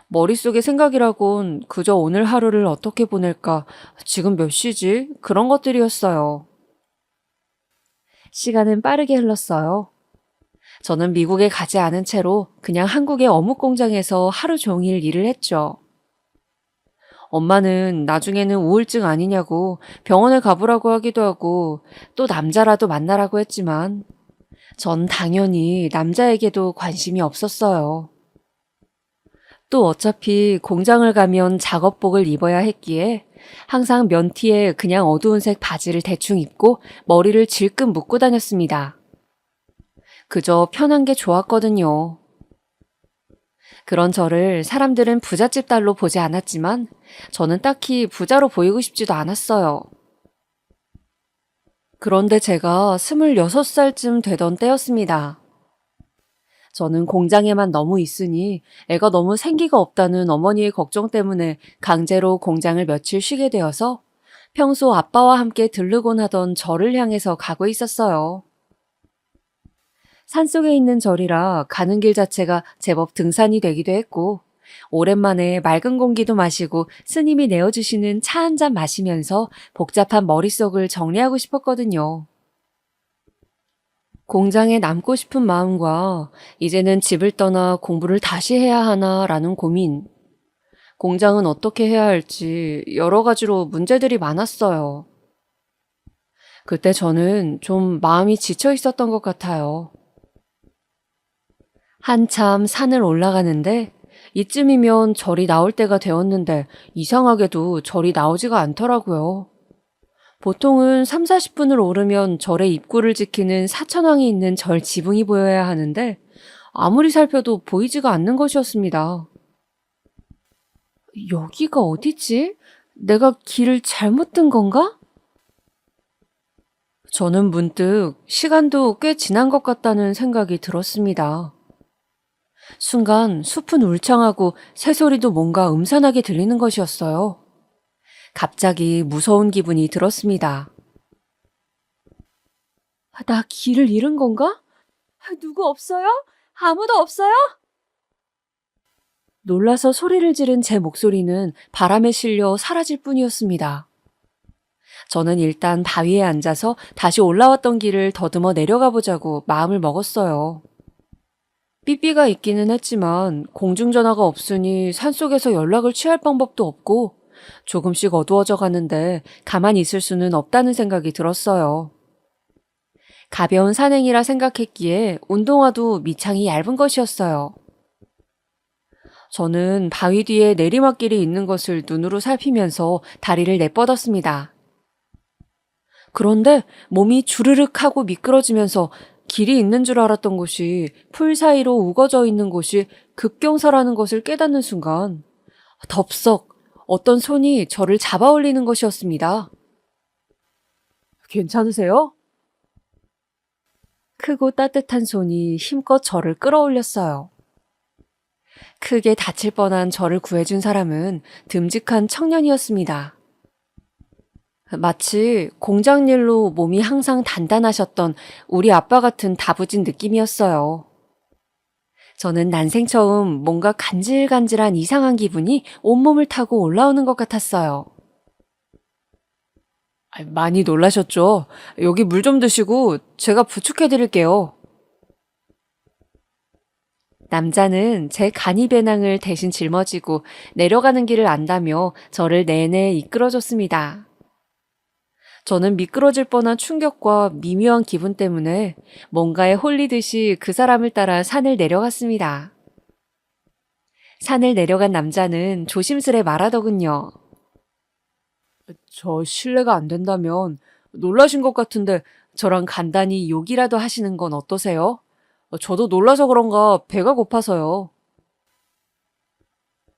머릿속에 생각이라곤 그저 오늘 하루를 어떻게 보낼까, 지금 몇 시지? 그런 것들이었어요. 시간은 빠르게 흘렀어요. 저는 미국에 가지 않은 채로 그냥 한국의 어묵 공장에서 하루 종일 일을 했죠. 엄마는 나중에는 우울증 아니냐고 병원을 가보라고 하기도 하고 또 남자라도 만나라고 했지만 전 당연히 남자에게도 관심이 없었어요. 또 어차피 공장을 가면 작업복을 입어야 했기에 항상 면티에 그냥 어두운 색 바지를 대충 입고 머리를 질끈 묶고 다녔습니다. 그저 편한 게 좋았거든요. 그런 저를 사람들은 부잣집 딸로 보지 않았지만 저는 딱히 부자로 보이고 싶지도 않았어요. 그런데 제가 26살쯤 되던 때였습니다. 저는 공장에만 너무 있으니 애가 너무 생기가 없다는 어머니의 걱정 때문에 강제로 공장을 며칠 쉬게 되어서 평소 아빠와 함께 들르곤 하던 절을 향해서 가고 있었어요. 산속에 있는 절이라 가는 길 자체가 제법 등산이 되기도 했고 오랜만에 맑은 공기도 마시고 스님이 내어주시는 차 한 잔 마시면서 복잡한 머릿속을 정리하고 싶었거든요. 공장에 남고 싶은 마음과 이제는 집을 떠나 공부를 다시 해야 하나라는 고민. 공장은 어떻게 해야 할지 여러 가지로 문제들이 많았어요. 그때 저는 좀 마음이 지쳐 있었던 것 같아요. 한참 산을 올라가는데 이쯤이면 절이 나올 때가 되었는데 이상하게도 절이 나오지가 않더라고요. 보통은 3, 40분을 오르면 절의 입구를 지키는 사천왕이 있는 절 지붕이 보여야 하는데 아무리 살펴도 보이지가 않는 것이었습니다. 여기가 어디지? 내가 길을 잘못 든 건가? 저는 문득 시간도 꽤 지난 것 같다는 생각이 들었습니다. 순간 숲은 울창하고 새소리도 뭔가 음산하게 들리는 것이었어요. 갑자기 무서운 기분이 들었습니다. 나 길을 잃은 건가? 누구 없어요? 아무도 없어요? 놀라서 소리를 지른 제 목소리는 바람에 실려 사라질 뿐이었습니다. 저는 일단 바위에 앉아서 다시 올라왔던 길을 더듬어 내려가 보자고 마음을 먹었어요. 삐삐가 있기는 했지만 공중전화가 없으니 산속에서 연락을 취할 방법도 없고 조금씩 어두워져 가는데 가만히 있을 수는 없다는 생각이 들었어요. 가벼운 산행이라 생각했기에 운동화도 밑창이 얇은 것이었어요. 저는 바위 뒤에 내리막길이 있는 것을 눈으로 살피면서 다리를 내뻗었습니다. 그런데 몸이 주르륵 하고 미끄러지면서 길이 있는 줄 알았던 곳이 풀 사이로 우거져 있는 곳이 급경사라는 것을 깨닫는 순간 덥석 어떤 손이 저를 잡아 올리는 것이었습니다. 괜찮으세요? 크고 따뜻한 손이 힘껏 저를 끌어올렸어요. 크게 다칠 뻔한 저를 구해준 사람은 듬직한 청년이었습니다. 마치 공장 일로 몸이 항상 단단하셨던 우리 아빠 같은 다부진 느낌이었어요. 저는 난생 처음 뭔가 간질간질한 이상한 기분이 온몸을 타고 올라오는 것 같았어요. 많이 놀라셨죠? 여기 물 좀 드시고 제가 부축해 드릴게요. 남자는 제 간이 배낭을 대신 짊어지고 내려가는 길을 안다며 저를 내내 이끌어줬습니다. 저는 미끄러질 뻔한 충격과 미묘한 기분 때문에 뭔가에 홀리듯이 그 사람을 따라 산을 내려갔습니다. 산을 내려간 남자는 조심스레 말하더군요. 저 실례가 안 된다면 놀라신 것 같은데 저랑 간단히 욕이라도 하시는 건 어떠세요? 저도 놀라서 그런가 배가 고파서요.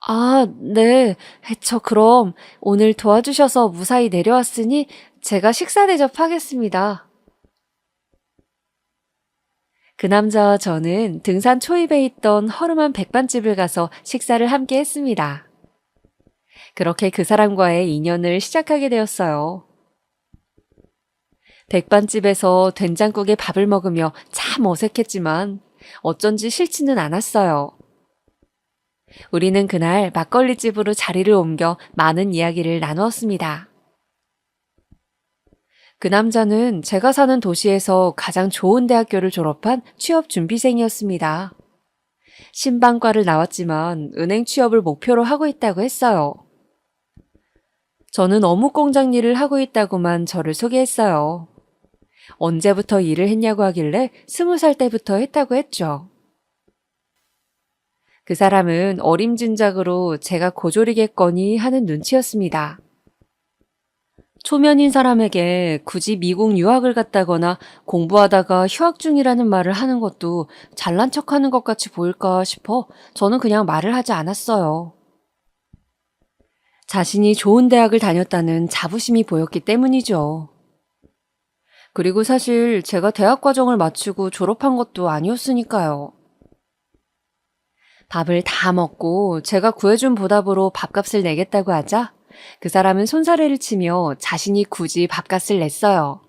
아, 네. 저 그럼 오늘 도와주셔서 무사히 내려왔으니 제가 식사 대접하겠습니다. 그 남자와 저는 등산 초입에 있던 허름한 백반집을 가서 식사를 함께 했습니다. 그렇게 그 사람과의 인연을 시작하게 되었어요. 백반집에서 된장국에 밥을 먹으며 참 어색했지만 어쩐지 싫지는 않았어요. 우리는 그날 막걸리집으로 자리를 옮겨 많은 이야기를 나누었습니다. 그 남자는 제가 사는 도시에서 가장 좋은 대학교를 졸업한 취업 준비생이었습니다. 신방과를 나왔지만 은행 취업을 목표로 하고 있다고 했어요. 저는 어묵 공장 일을 하고 있다고만 저를 소개했어요. 언제부터 일을 했냐고 하길래 20살 때부터 했다고 했죠. 그 사람은 어림짐작으로 제가 고졸이겠거니 하는 눈치였습니다. 초면인 사람에게 굳이 미국 유학을 갔다거나 공부하다가 휴학 중이라는 말을 하는 것도 잘난 척하는 것 같이 보일까 싶어 저는 그냥 말을 하지 않았어요. 자신이 좋은 대학을 다녔다는 자부심이 보였기 때문이죠. 그리고 사실 제가 대학 과정을 마치고 졸업한 것도 아니었으니까요. 밥을 다 먹고 제가 구해준 보답으로 밥값을 내겠다고 하자 그 사람은 손사래를 치며 자신이 굳이 밥값을 냈어요.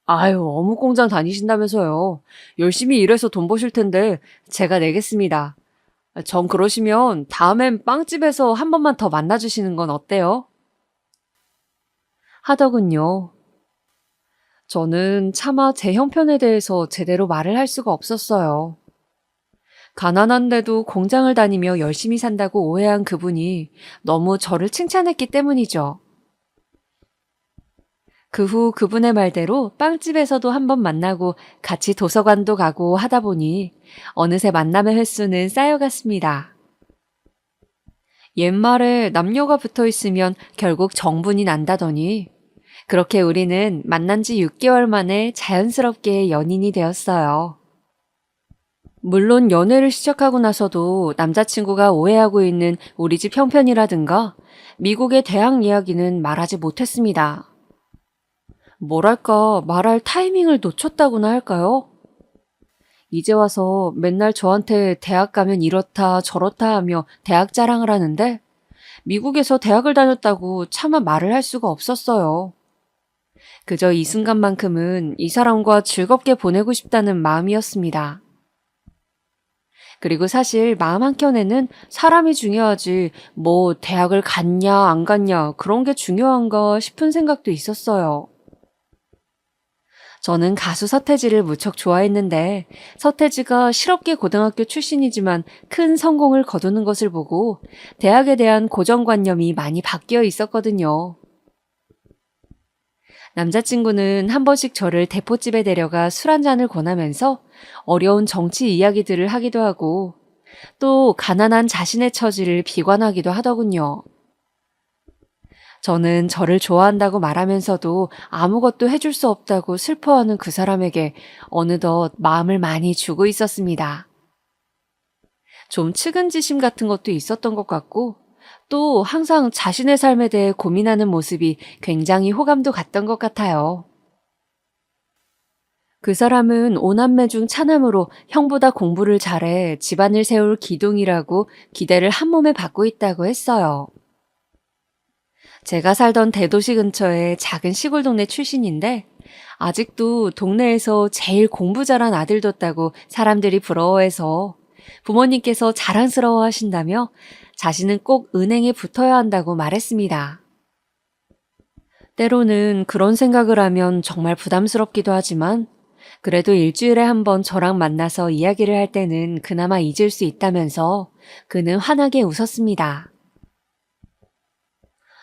아유, 어묵 공장 다니신다면서요. 열심히 일해서 돈 버실 텐데 제가 내겠습니다. 전 그러시면 다음엔 빵집에서 한 번만 더 만나주시는 건 어때요? 하더군요. 저는 차마 제 형편에 대해서 제대로 말을 할 수가 없었어요. 가난한데도 공장을 다니며 열심히 산다고 오해한 그분이 너무 저를 칭찬했기 때문이죠. 그 후 그분의 말대로 빵집에서도 한번 만나고 같이 도서관도 가고 하다 보니 어느새 만남의 횟수는 쌓여갔습니다. 옛말에 남녀가 붙어 있으면 결국 정분이 난다더니 그렇게 우리는 만난 지 6개월 만에 자연스럽게 연인이 되었어요. 물론 연애를 시작하고 나서도 남자친구가 오해하고 있는 우리 집 형편이라든가 미국의 대학 이야기는 말하지 못했습니다. 뭐랄까, 말할 타이밍을 놓쳤다고나 할까요? 이제 와서 맨날 저한테 대학 가면 이렇다 저렇다 하며 대학 자랑을 하는데 미국에서 대학을 다녔다고 차마 말을 할 수가 없었어요. 그저 이 순간만큼은 이 사람과 즐겁게 보내고 싶다는 마음이었습니다. 그리고 사실 마음 한켠에는 사람이 중요하지 뭐 대학을 갔냐 안 갔냐 그런 게 중요한가 싶은 생각도 있었어요. 저는 가수 서태지를 무척 좋아했는데 서태지가 실업계 고등학교 출신이지만 큰 성공을 거두는 것을 보고 대학에 대한 고정관념이 많이 바뀌어 있었거든요. 남자친구는 한 번씩 저를 대포집에 데려가 술 한 잔을 권하면서 어려운 정치 이야기들을 하기도 하고 또 가난한 자신의 처지를 비관하기도 하더군요. 저는 저를 좋아한다고 말하면서도 아무것도 해줄 수 없다고 슬퍼하는 그 사람에게 어느덧 마음을 많이 주고 있었습니다. 좀 측은지심 같은 것도 있었던 것 같고 또 항상 자신의 삶에 대해 고민하는 모습이 굉장히 호감도 갔던 것 같아요. 그 사람은 오남매 중 차남으로 형보다 공부를 잘해 집안을 세울 기둥이라고 기대를 한몸에 받고 있다고 했어요. 제가 살던 대도시 근처의 작은 시골 동네 출신인데 아직도 동네에서 제일 공부 잘한 아들 뒀다고 사람들이 부러워해서 부모님께서 자랑스러워 하신다며 자신은 꼭 은행에 붙어야 한다고 말했습니다. 때로는 그런 생각을 하면 정말 부담스럽기도 하지만 그래도 일주일에 한 번 저랑 만나서 이야기를 할 때는 그나마 잊을 수 있다면서 그는 환하게 웃었습니다.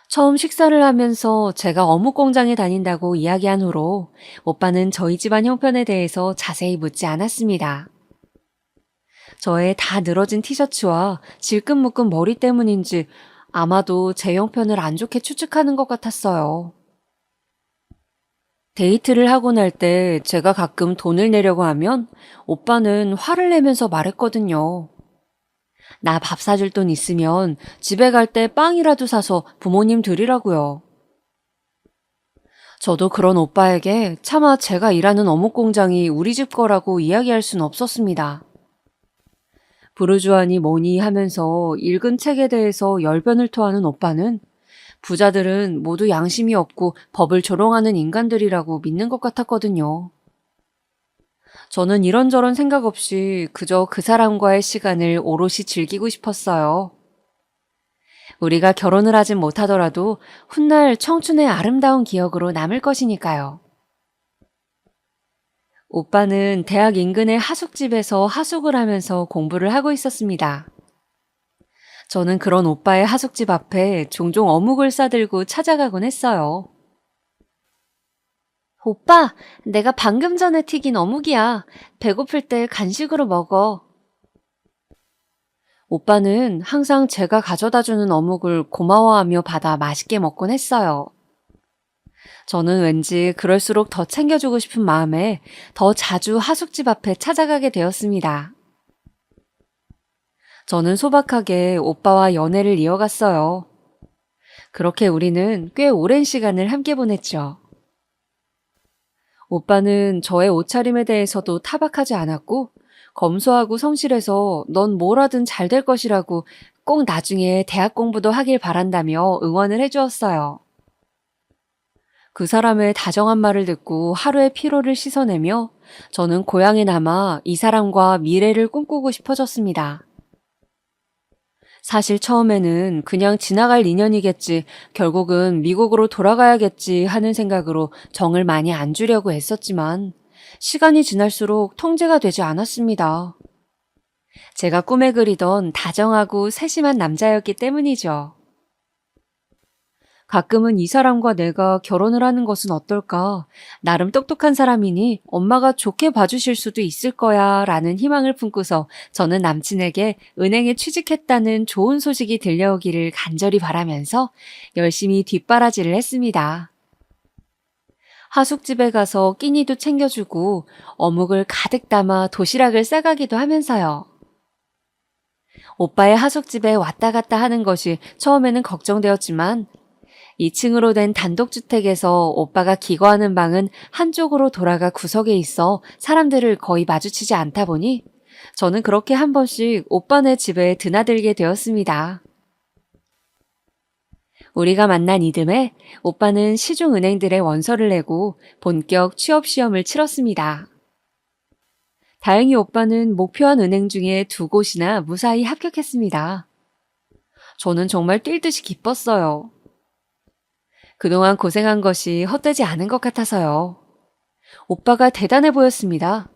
처음 식사를 하면서 제가 어묵 공장에 다닌다고 이야기한 후로 오빠는 저희 집안 형편에 대해서 자세히 묻지 않았습니다. 저의 다 늘어진 티셔츠와 질끈묶은 머리 때문인지 아마도 제 형편을 안 좋게 추측하는 것 같았어요. 데이트를 하고 날 때 제가 가끔 돈을 내려고 하면 오빠는 화를 내면서 말했거든요. 나 밥 사줄 돈 있으면 집에 갈 때 빵이라도 사서 부모님 드리라고요. 저도 그런 오빠에게 차마 제가 일하는 어묵 공장이 우리 집 거라고 이야기할 순 없었습니다. 부르주아니 뭐니 하면서 읽은 책에 대해서 열변을 토하는 오빠는 부자들은 모두 양심이 없고 법을 조롱하는 인간들이라고 믿는 것 같았거든요. 저는 이런저런 생각 없이 그저 그 사람과의 시간을 오롯이 즐기고 싶었어요. 우리가 결혼을 하진 못하더라도 훗날 청춘의 아름다운 기억으로 남을 것이니까요. 오빠는 대학 인근의 하숙집에서 하숙을 하면서 공부를 하고 있었습니다. 저는 그런 오빠의 하숙집 앞에 종종 어묵을 싸들고 찾아가곤 했어요. 오빠, 내가 방금 전에 튀긴 어묵이야. 배고플 때 간식으로 먹어. 오빠는 항상 제가 가져다 주는 어묵을 고마워하며 받아 맛있게 먹곤 했어요. 저는 왠지 그럴수록 더 챙겨주고 싶은 마음에 더 자주 하숙집 앞에 찾아가게 되었습니다. 저는 소박하게 오빠와 연애를 이어갔어요. 그렇게 우리는 꽤 오랜 시간을 함께 보냈죠. 오빠는 저의 옷차림에 대해서도 타박하지 않았고 검소하고 성실해서 넌 뭘 하든 잘 될 것이라고 꼭 나중에 대학 공부도 하길 바란다며 응원을 해주었어요. 그 사람의 다정한 말을 듣고 하루의 피로를 씻어내며 저는 고향에 남아 이 사람과 미래를 꿈꾸고 싶어졌습니다. 사실 처음에는 그냥 지나갈 인연이겠지, 결국은 미국으로 돌아가야겠지 하는 생각으로 정을 많이 안 주려고 애썼지만 시간이 지날수록 통제가 되지 않았습니다. 제가 꿈에 그리던 다정하고 세심한 남자였기 때문이죠. 가끔은 이 사람과 내가 결혼을 하는 것은 어떨까? 나름 똑똑한 사람이니 엄마가 좋게 봐주실 수도 있을 거야 라는 희망을 품고서 저는 남친에게 은행에 취직했다는 좋은 소식이 들려오기를 간절히 바라면서 열심히 뒷바라지를 했습니다. 하숙집에 가서 끼니도 챙겨주고 어묵을 가득 담아 도시락을 싸가기도 하면서요. 오빠의 하숙집에 왔다 갔다 하는 것이 처음에는 걱정되었지만 2층으로 된 단독주택에서 오빠가 기거하는 방은 한쪽으로 돌아가 구석에 있어 사람들을 거의 마주치지 않다 보니 저는 그렇게 한 번씩 오빠네 집에 드나들게 되었습니다. 우리가 만난 이듬해 오빠는 시중은행들의 원서를 내고 본격 취업시험을 치렀습니다. 다행히 오빠는 목표한 은행 중에 2곳이나 무사히 합격했습니다. 저는 정말 뛸 듯이 기뻤어요. 그동안 고생한 것이 헛되지 않은 것 같아서요. 오빠가 대단해 보였습니다.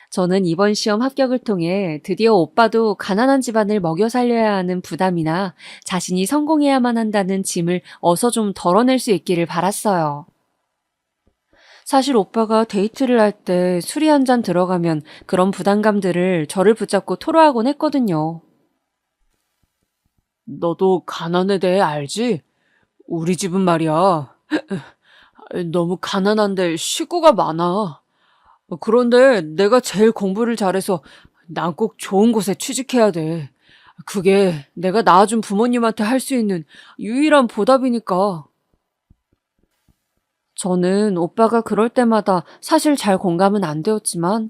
저는 이번 시험 합격을 통해 드디어 오빠도 가난한 집안을 먹여 살려야 하는 부담이나 자신이 성공해야만 한다는 짐을 어서 좀 덜어낼 수 있기를 바랐어요. 사실 오빠가 데이트를 할 때 술이 한 잔 들어가면 그런 부담감들을 저를 붙잡고 토로하곤 했거든요. 너도 가난에 대해 알지? 우리 집은 말이야. 너무 가난한데 식구가 많아. 그런데 내가 제일 공부를 잘해서 난 꼭 좋은 곳에 취직해야 돼. 그게 내가 낳아준 부모님한테 할 수 있는 유일한 보답이니까. 저는 오빠가 그럴 때마다 사실 잘 공감은 안 되었지만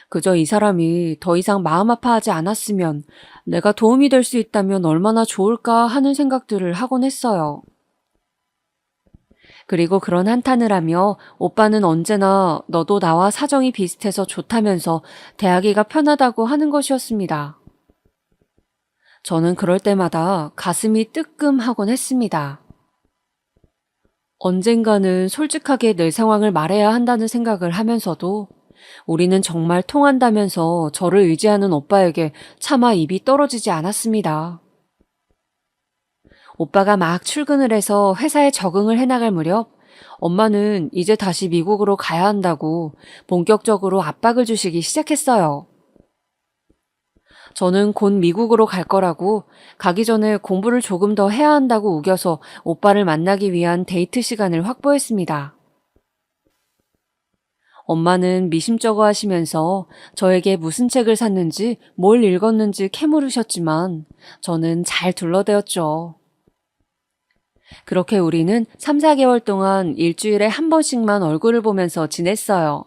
그저 이 사람이 더 이상 마음 아파하지 않았으면 내가 도움이 될 수 있다면 얼마나 좋을까 하는 생각들을 하곤 했어요. 그리고 그런 한탄을 하며 오빠는 언제나 너도 나와 사정이 비슷해서 좋다면서 대하기가 편하다고 하는 것이었습니다. 저는 그럴 때마다 가슴이 뜨끔하곤 했습니다. 언젠가는 솔직하게 내 상황을 말해야 한다는 생각을 하면서도 우리는 정말 통한다면서 저를 의지하는 오빠에게 차마 입이 떨어지지 않았습니다. 오빠가 막 출근을 해서 회사에 적응을 해나갈 무렵 엄마는 이제 다시 미국으로 가야 한다고 본격적으로 압박을 주시기 시작했어요. 저는 곧 미국으로 갈 거라고 가기 전에 공부를 조금 더 해야 한다고 우겨서 오빠를 만나기 위한 데이트 시간을 확보했습니다. 엄마는 미심쩍어 하시면서 저에게 무슨 책을 샀는지 뭘 읽었는지 캐물으셨지만 저는 잘 둘러대었죠. 그렇게 우리는 3, 4개월 동안 일주일에 한 번씩만 얼굴을 보면서 지냈어요.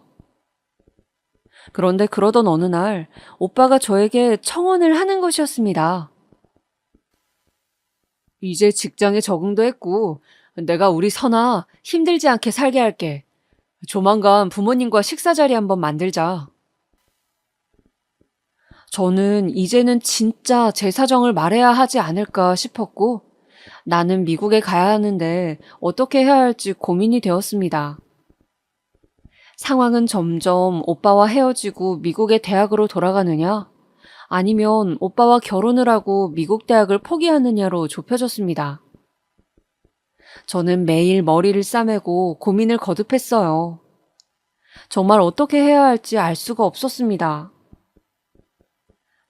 그런데 그러던 어느 날 오빠가 저에게 청혼을 하는 것이었습니다. 이제 직장에 적응도 했고 내가 우리 선아 힘들지 않게 살게 할게. 조만간 부모님과 식사 자리 한번 만들자. 저는 이제는 진짜 제 사정을 말해야 하지 않을까 싶었고 나는 미국에 가야 하는데 어떻게 해야 할지 고민이 되었습니다. 상황은 점점 오빠와 헤어지고 미국의 대학으로 돌아가느냐 아니면 오빠와 결혼을 하고 미국 대학을 포기하느냐로 좁혀졌습니다. 저는 매일 머리를 싸매고 고민을 거듭했어요. 정말 어떻게 해야 할지 알 수가 없었습니다.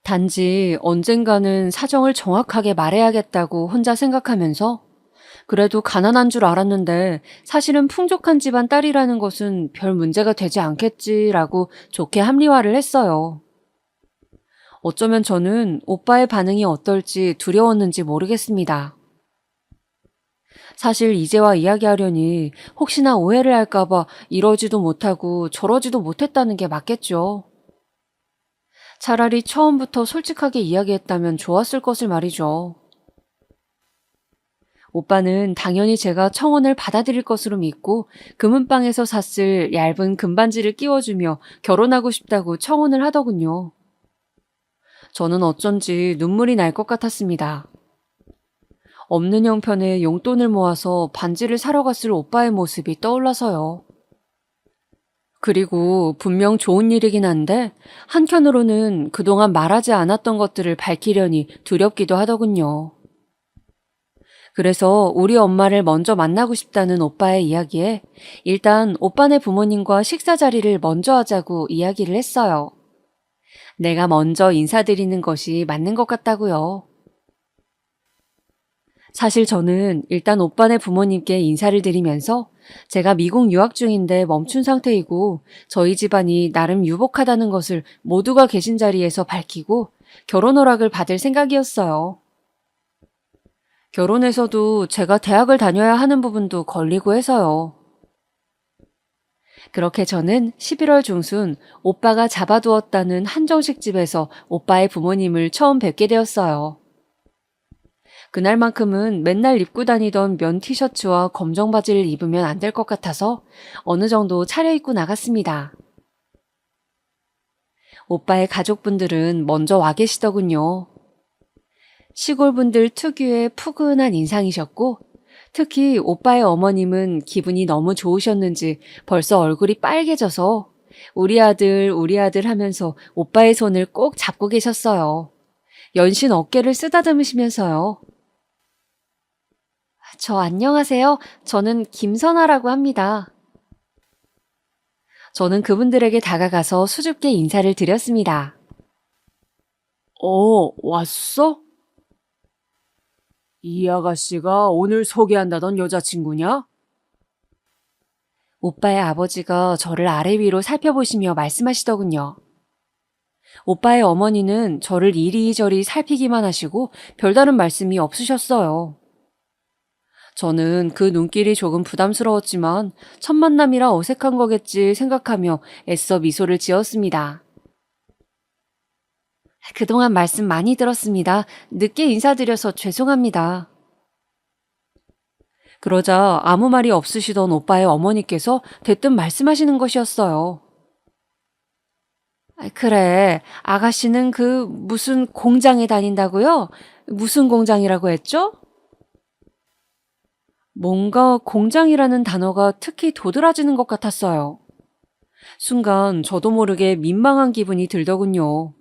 단지 언젠가는 사정을 정확하게 말해야겠다고 혼자 생각하면서 그래도 가난한 줄 알았는데 사실은 풍족한 집안 딸이라는 것은 별 문제가 되지 않겠지라고 좋게 합리화를 했어요. 어쩌면 저는 오빠의 반응이 어떨지 두려웠는지 모르겠습니다. 사실 이제와 이야기하려니 혹시나 오해를 할까봐 이러지도 못하고 저러지도 못했다는 게 맞겠죠. 차라리 처음부터 솔직하게 이야기했다면 좋았을 것을 말이죠. 오빠는 당연히 제가 청혼을 받아들일 것으로 믿고 금은방에서 샀을 얇은 금반지를 끼워주며 결혼하고 싶다고 청혼을 하더군요. 저는 어쩐지 눈물이 날 것 같았습니다. 없는 형편에 용돈을 모아서 반지를 사러 갔을 오빠의 모습이 떠올라서요. 그리고 분명 좋은 일이긴 한데 한편으로는 그동안 말하지 않았던 것들을 밝히려니 두렵기도 하더군요. 그래서 우리 엄마를 먼저 만나고 싶다는 오빠의 이야기에 일단 오빠네 부모님과 식사 자리를 먼저 하자고 이야기를 했어요. 내가 먼저 인사드리는 것이 맞는 것 같다고요. 사실 저는 일단 오빠네 부모님께 인사를 드리면서 제가 미국 유학 중인데 멈춘 상태이고 저희 집안이 나름 유복하다는 것을 모두가 계신 자리에서 밝히고 결혼 허락을 받을 생각이었어요. 결혼해서도 제가 대학을 다녀야 하는 부분도 걸리고 해서요. 그렇게 저는 11월 중순 오빠가 잡아두었다는 한정식 집에서 오빠의 부모님을 처음 뵙게 되었어요. 그날만큼은 맨날 입고 다니던 면 티셔츠와 검정 바지를 입으면 안 될 것 같아서 어느 정도 차려입고 나갔습니다. 오빠의 가족분들은 먼저 와 계시더군요. 시골분들 특유의 푸근한 인상이셨고 특히 오빠의 어머님은 기분이 너무 좋으셨는지 벌써 얼굴이 빨개져서 우리 아들 하면서 오빠의 손을 꼭 잡고 계셨어요. 연신 어깨를 쓰다듬으시면서요. 저 안녕하세요. 저는 김선아라고 합니다. 저는 그분들에게 다가가서 수줍게 인사를 드렸습니다. 왔어? 이 아가씨가 오늘 소개한다던 여자친구냐? 오빠의 아버지가 저를 아래 위로 살펴보시며 말씀하시더군요. 오빠의 어머니는 저를 이리저리 살피기만 하시고 별다른 말씀이 없으셨어요. 저는 그 눈길이 조금 부담스러웠지만 첫 만남이라 어색한 거겠지 생각하며 애써 미소를 지었습니다. 그동안 말씀 많이 들었습니다. 늦게 인사드려서 죄송합니다. 그러자 아무 말이 없으시던 오빠의 어머니께서 대뜸 말씀하시는 것이었어요. 그래, 아가씨는 그 무슨 공장에 다닌다고요? 무슨 공장이라고 했죠? 뭔가 공장이라는 단어가 특히 도드라지는 것 같았어요. 순간 저도 모르게 민망한 기분이 들더군요.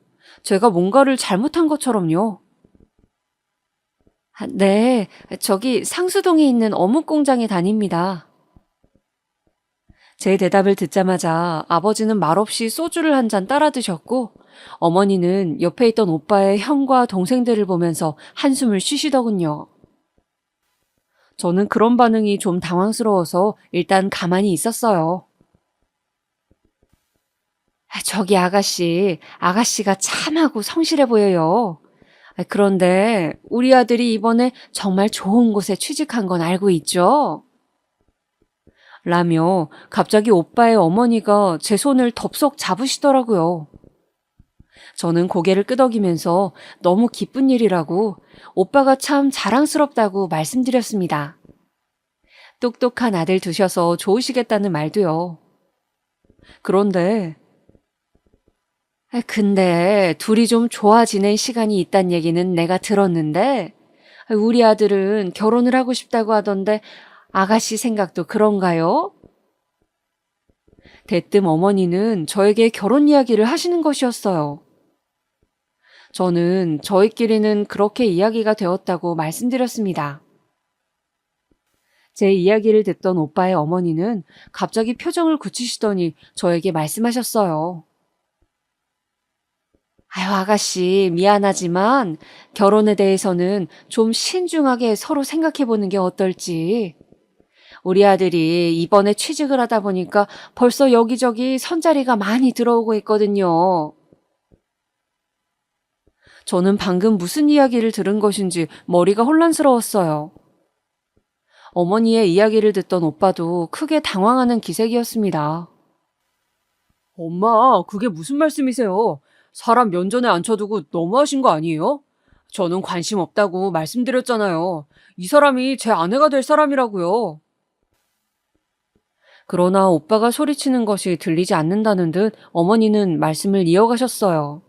제가 뭔가를 잘못한 것처럼요. 네, 저기 상수동에 있는 어묵 공장에 다닙니다. 제 대답을 듣자마자 아버지는 말없이 소주를 한 잔 따라 드셨고 어머니는 옆에 있던 오빠의 형과 동생들을 보면서 한숨을 쉬시더군요. 저는 그런 반응이 좀 당황스러워서 일단 가만히 있었어요. 저기 아가씨가 참하고 성실해 보여요. 그런데 우리 아들이 이번에 정말 좋은 곳에 취직한 건 알고 있죠? 라며 갑자기 오빠의 어머니가 제 손을 덥석 잡으시더라고요. 저는 고개를 끄덕이면서 너무 기쁜 일이라고 오빠가 참 자랑스럽다고 말씀드렸습니다. 똑똑한 아들 두셔서 좋으시겠다는 말도요. 그런데 근데 둘이 좀 좋아 지낼 시간이 있단 얘기는 내가 들었는데 우리 아들은 결혼을 하고 싶다고 하던데 아가씨 생각도 그런가요? 대뜸 어머니는 저에게 결혼 이야기를 하시는 것이었어요. 저는 저희끼리는 그렇게 이야기가 되었다고 말씀드렸습니다. 제 이야기를 듣던 오빠의 어머니는 갑자기 표정을 굳히시더니 저에게 말씀하셨어요. 아유, 아가씨, 미안하지만 결혼에 대해서는 좀 신중하게 서로 생각해 보는 게 어떨지. 우리 아들이 이번에 취직을 하다 보니까 벌써 여기저기 선자리가 많이 들어오고 있거든요. 저는 방금 무슨 이야기를 들은 것인지 머리가 혼란스러웠어요. 어머니의 이야기를 듣던 오빠도 크게 당황하는 기색이었습니다. 엄마, 그게 무슨 말씀이세요? 사람 면전에 앉혀두고 너무하신 거 아니에요? 저는 관심 없다고 말씀드렸잖아요. 이 사람이 제 아내가 될 사람이라고요. 그러나 오빠가 소리치는 것이 들리지 않는다는 듯 어머니는 말씀을 이어가셨어요.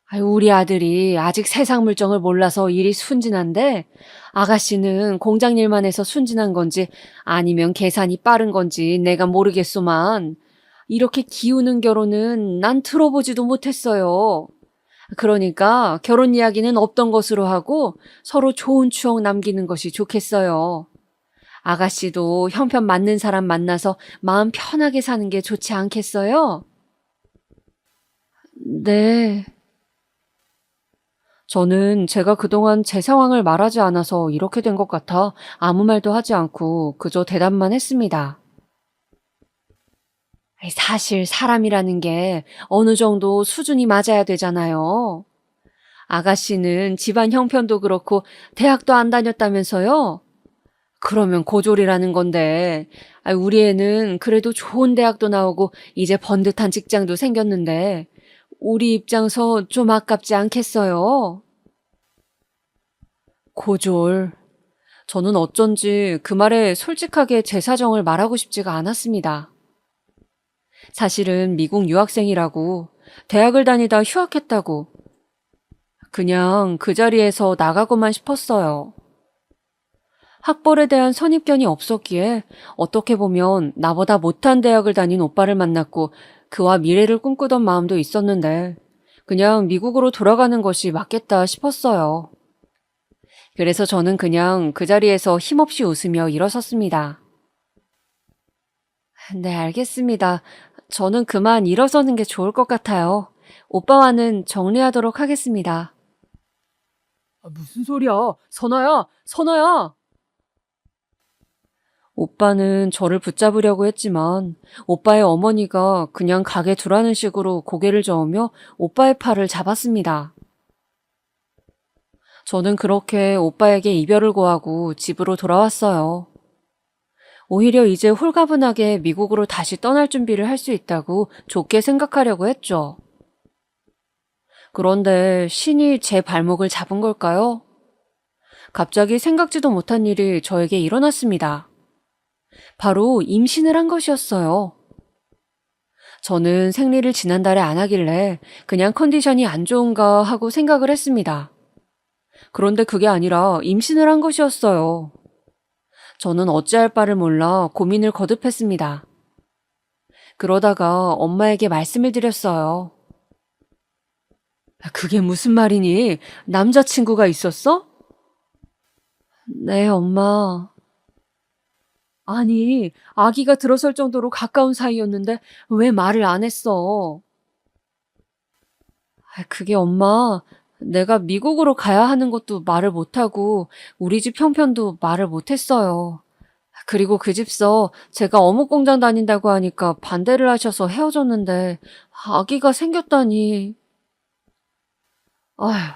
아유, 우리 아들이 아직 세상 물정을 몰라서 일이 순진한데 아가씨는 공장 일만 해서 순진한 건지 아니면 계산이 빠른 건지 내가 모르겠소만 이렇게 기우는 결혼은 난 들어보지도 못했어요. 그러니까 결혼 이야기는 없던 것으로 하고 서로 좋은 추억 남기는 것이 좋겠어요. 아가씨도 형편 맞는 사람 만나서 마음 편하게 사는 게 좋지 않겠어요? 네. 저는 제가 그동안 제 상황을 말하지 않아서 이렇게 된 것 같아 아무 말도 하지 않고 그저 대답만 했습니다. 사실 사람이라는 게 어느 정도 수준이 맞아야 되잖아요. 아가씨는 집안 형편도 그렇고 대학도 안 다녔다면서요? 그러면 고졸이라는 건데, 우리 애는 그래도 좋은 대학도 나오고 이제 번듯한 직장도 생겼는데, 우리 입장서 좀 아깝지 않겠어요? 고졸. 저는 어쩐지 그 말에 솔직하게 제 사정을 말하고 싶지가 않았습니다. 사실은 미국 유학생이라고, 대학을 다니다 휴학했다고, 그냥 그 자리에서 나가고만 싶었어요. 학벌에 대한 선입견이 없었기에 어떻게 보면 나보다 못한 대학을 다닌 오빠를 만났고 그와 미래를 꿈꾸던 마음도 있었는데 그냥 미국으로 돌아가는 것이 맞겠다 싶었어요. 그래서 저는 그냥 그 자리에서 힘없이 웃으며 일어섰습니다. 네, 알겠습니다. 저는 그만 일어서는 게 좋을 것 같아요. 오빠와는 정리하도록 하겠습니다. 무슨 소리야? 선아야, 선아야! 오빠는 저를 붙잡으려고 했지만 오빠의 어머니가 그냥 가게 두라는 식으로 고개를 저으며 오빠의 팔을 잡았습니다. 저는 그렇게 오빠에게 이별을 고하고 집으로 돌아왔어요. 오히려 이제 홀가분하게 미국으로 다시 떠날 준비를 할 수 있다고 좋게 생각하려고 했죠. 그런데 신이 제 발목을 잡은 걸까요? 갑자기 생각지도 못한 일이 저에게 일어났습니다. 바로 임신을 한 것이었어요. 저는 생리를 지난달에 안 하길래 그냥 컨디션이 안 좋은가 하고 생각을 했습니다. 그런데 그게 아니라 임신을 한 것이었어요. 저는 어찌할 바를 몰라 고민을 거듭했습니다. 그러다가 엄마에게 말씀을 드렸어요. 그게 무슨 말이니? 남자친구가 있었어? 네, 엄마. 아니, 아기가 들어설 정도로 가까운 사이였는데 왜 말을 안 했어? 그게 엄마, 내가 미국으로 가야 하는 것도 말을 못하고 우리 집 형편도 말을 못했어요. 그리고 그 집서 제가 어묵 공장 다닌다고 하니까 반대를 하셔서 헤어졌는데 아기가 생겼다니. 아휴,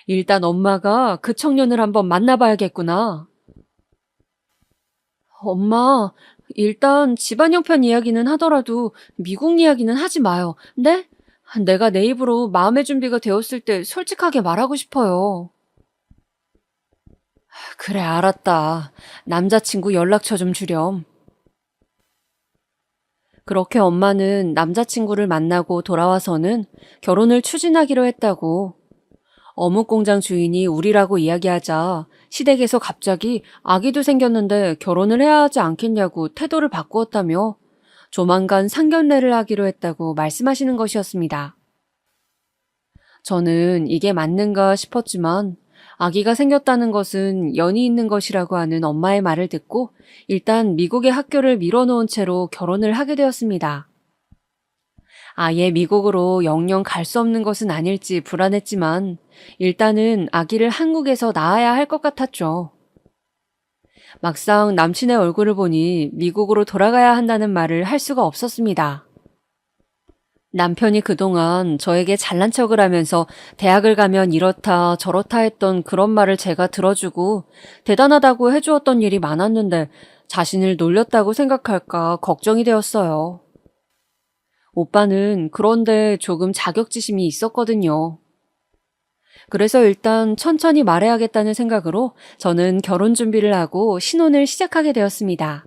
일단 엄마가 그 청년을 한번 만나봐야겠구나. 엄마, 일단 집안 형편 이야기는 하더라도 미국 이야기는 하지 마요. 네? 내가 내 입으로 마음의 준비가 되었을 때 솔직하게 말하고 싶어요. 그래, 알았다. 남자친구 연락처 좀 주렴. 그렇게 엄마는 남자친구를 만나고 돌아와서는 결혼을 추진하기로 했다고. 어묵 공장 주인이 우리라고 이야기하자 시댁에서 갑자기 아기도 생겼는데 결혼을 해야 하지 않겠냐고 태도를 바꾸었다며 조만간 상견례를 하기로 했다고 말씀하시는 것이었습니다. 저는 이게 맞는가 싶었지만 아기가 생겼다는 것은 연이 있는 것이라고 하는 엄마의 말을 듣고 일단 미국의 학교를 미뤄놓은 채로 결혼을 하게 되었습니다. 아예 미국으로 영영 갈 수 없는 것은 아닐지 불안했지만 일단은 아기를 한국에서 낳아야 할 것 같았죠. 막상 남친의 얼굴을 보니 미국으로 돌아가야 한다는 말을 할 수가 없었습니다. 남편이 그동안 저에게 잘난 척을 하면서 대학을 가면 이렇다 저렇다 했던 그런 말을 제가 들어주고 대단하다고 해주었던 일이 많았는데 자신을 놀렸다고 생각할까 걱정이 되었어요. 오빠는 그런데 조금 자격지심이 있었거든요. 그래서 일단 천천히 말해야겠다는 생각으로 저는 결혼 준비를 하고 신혼을 시작하게 되었습니다.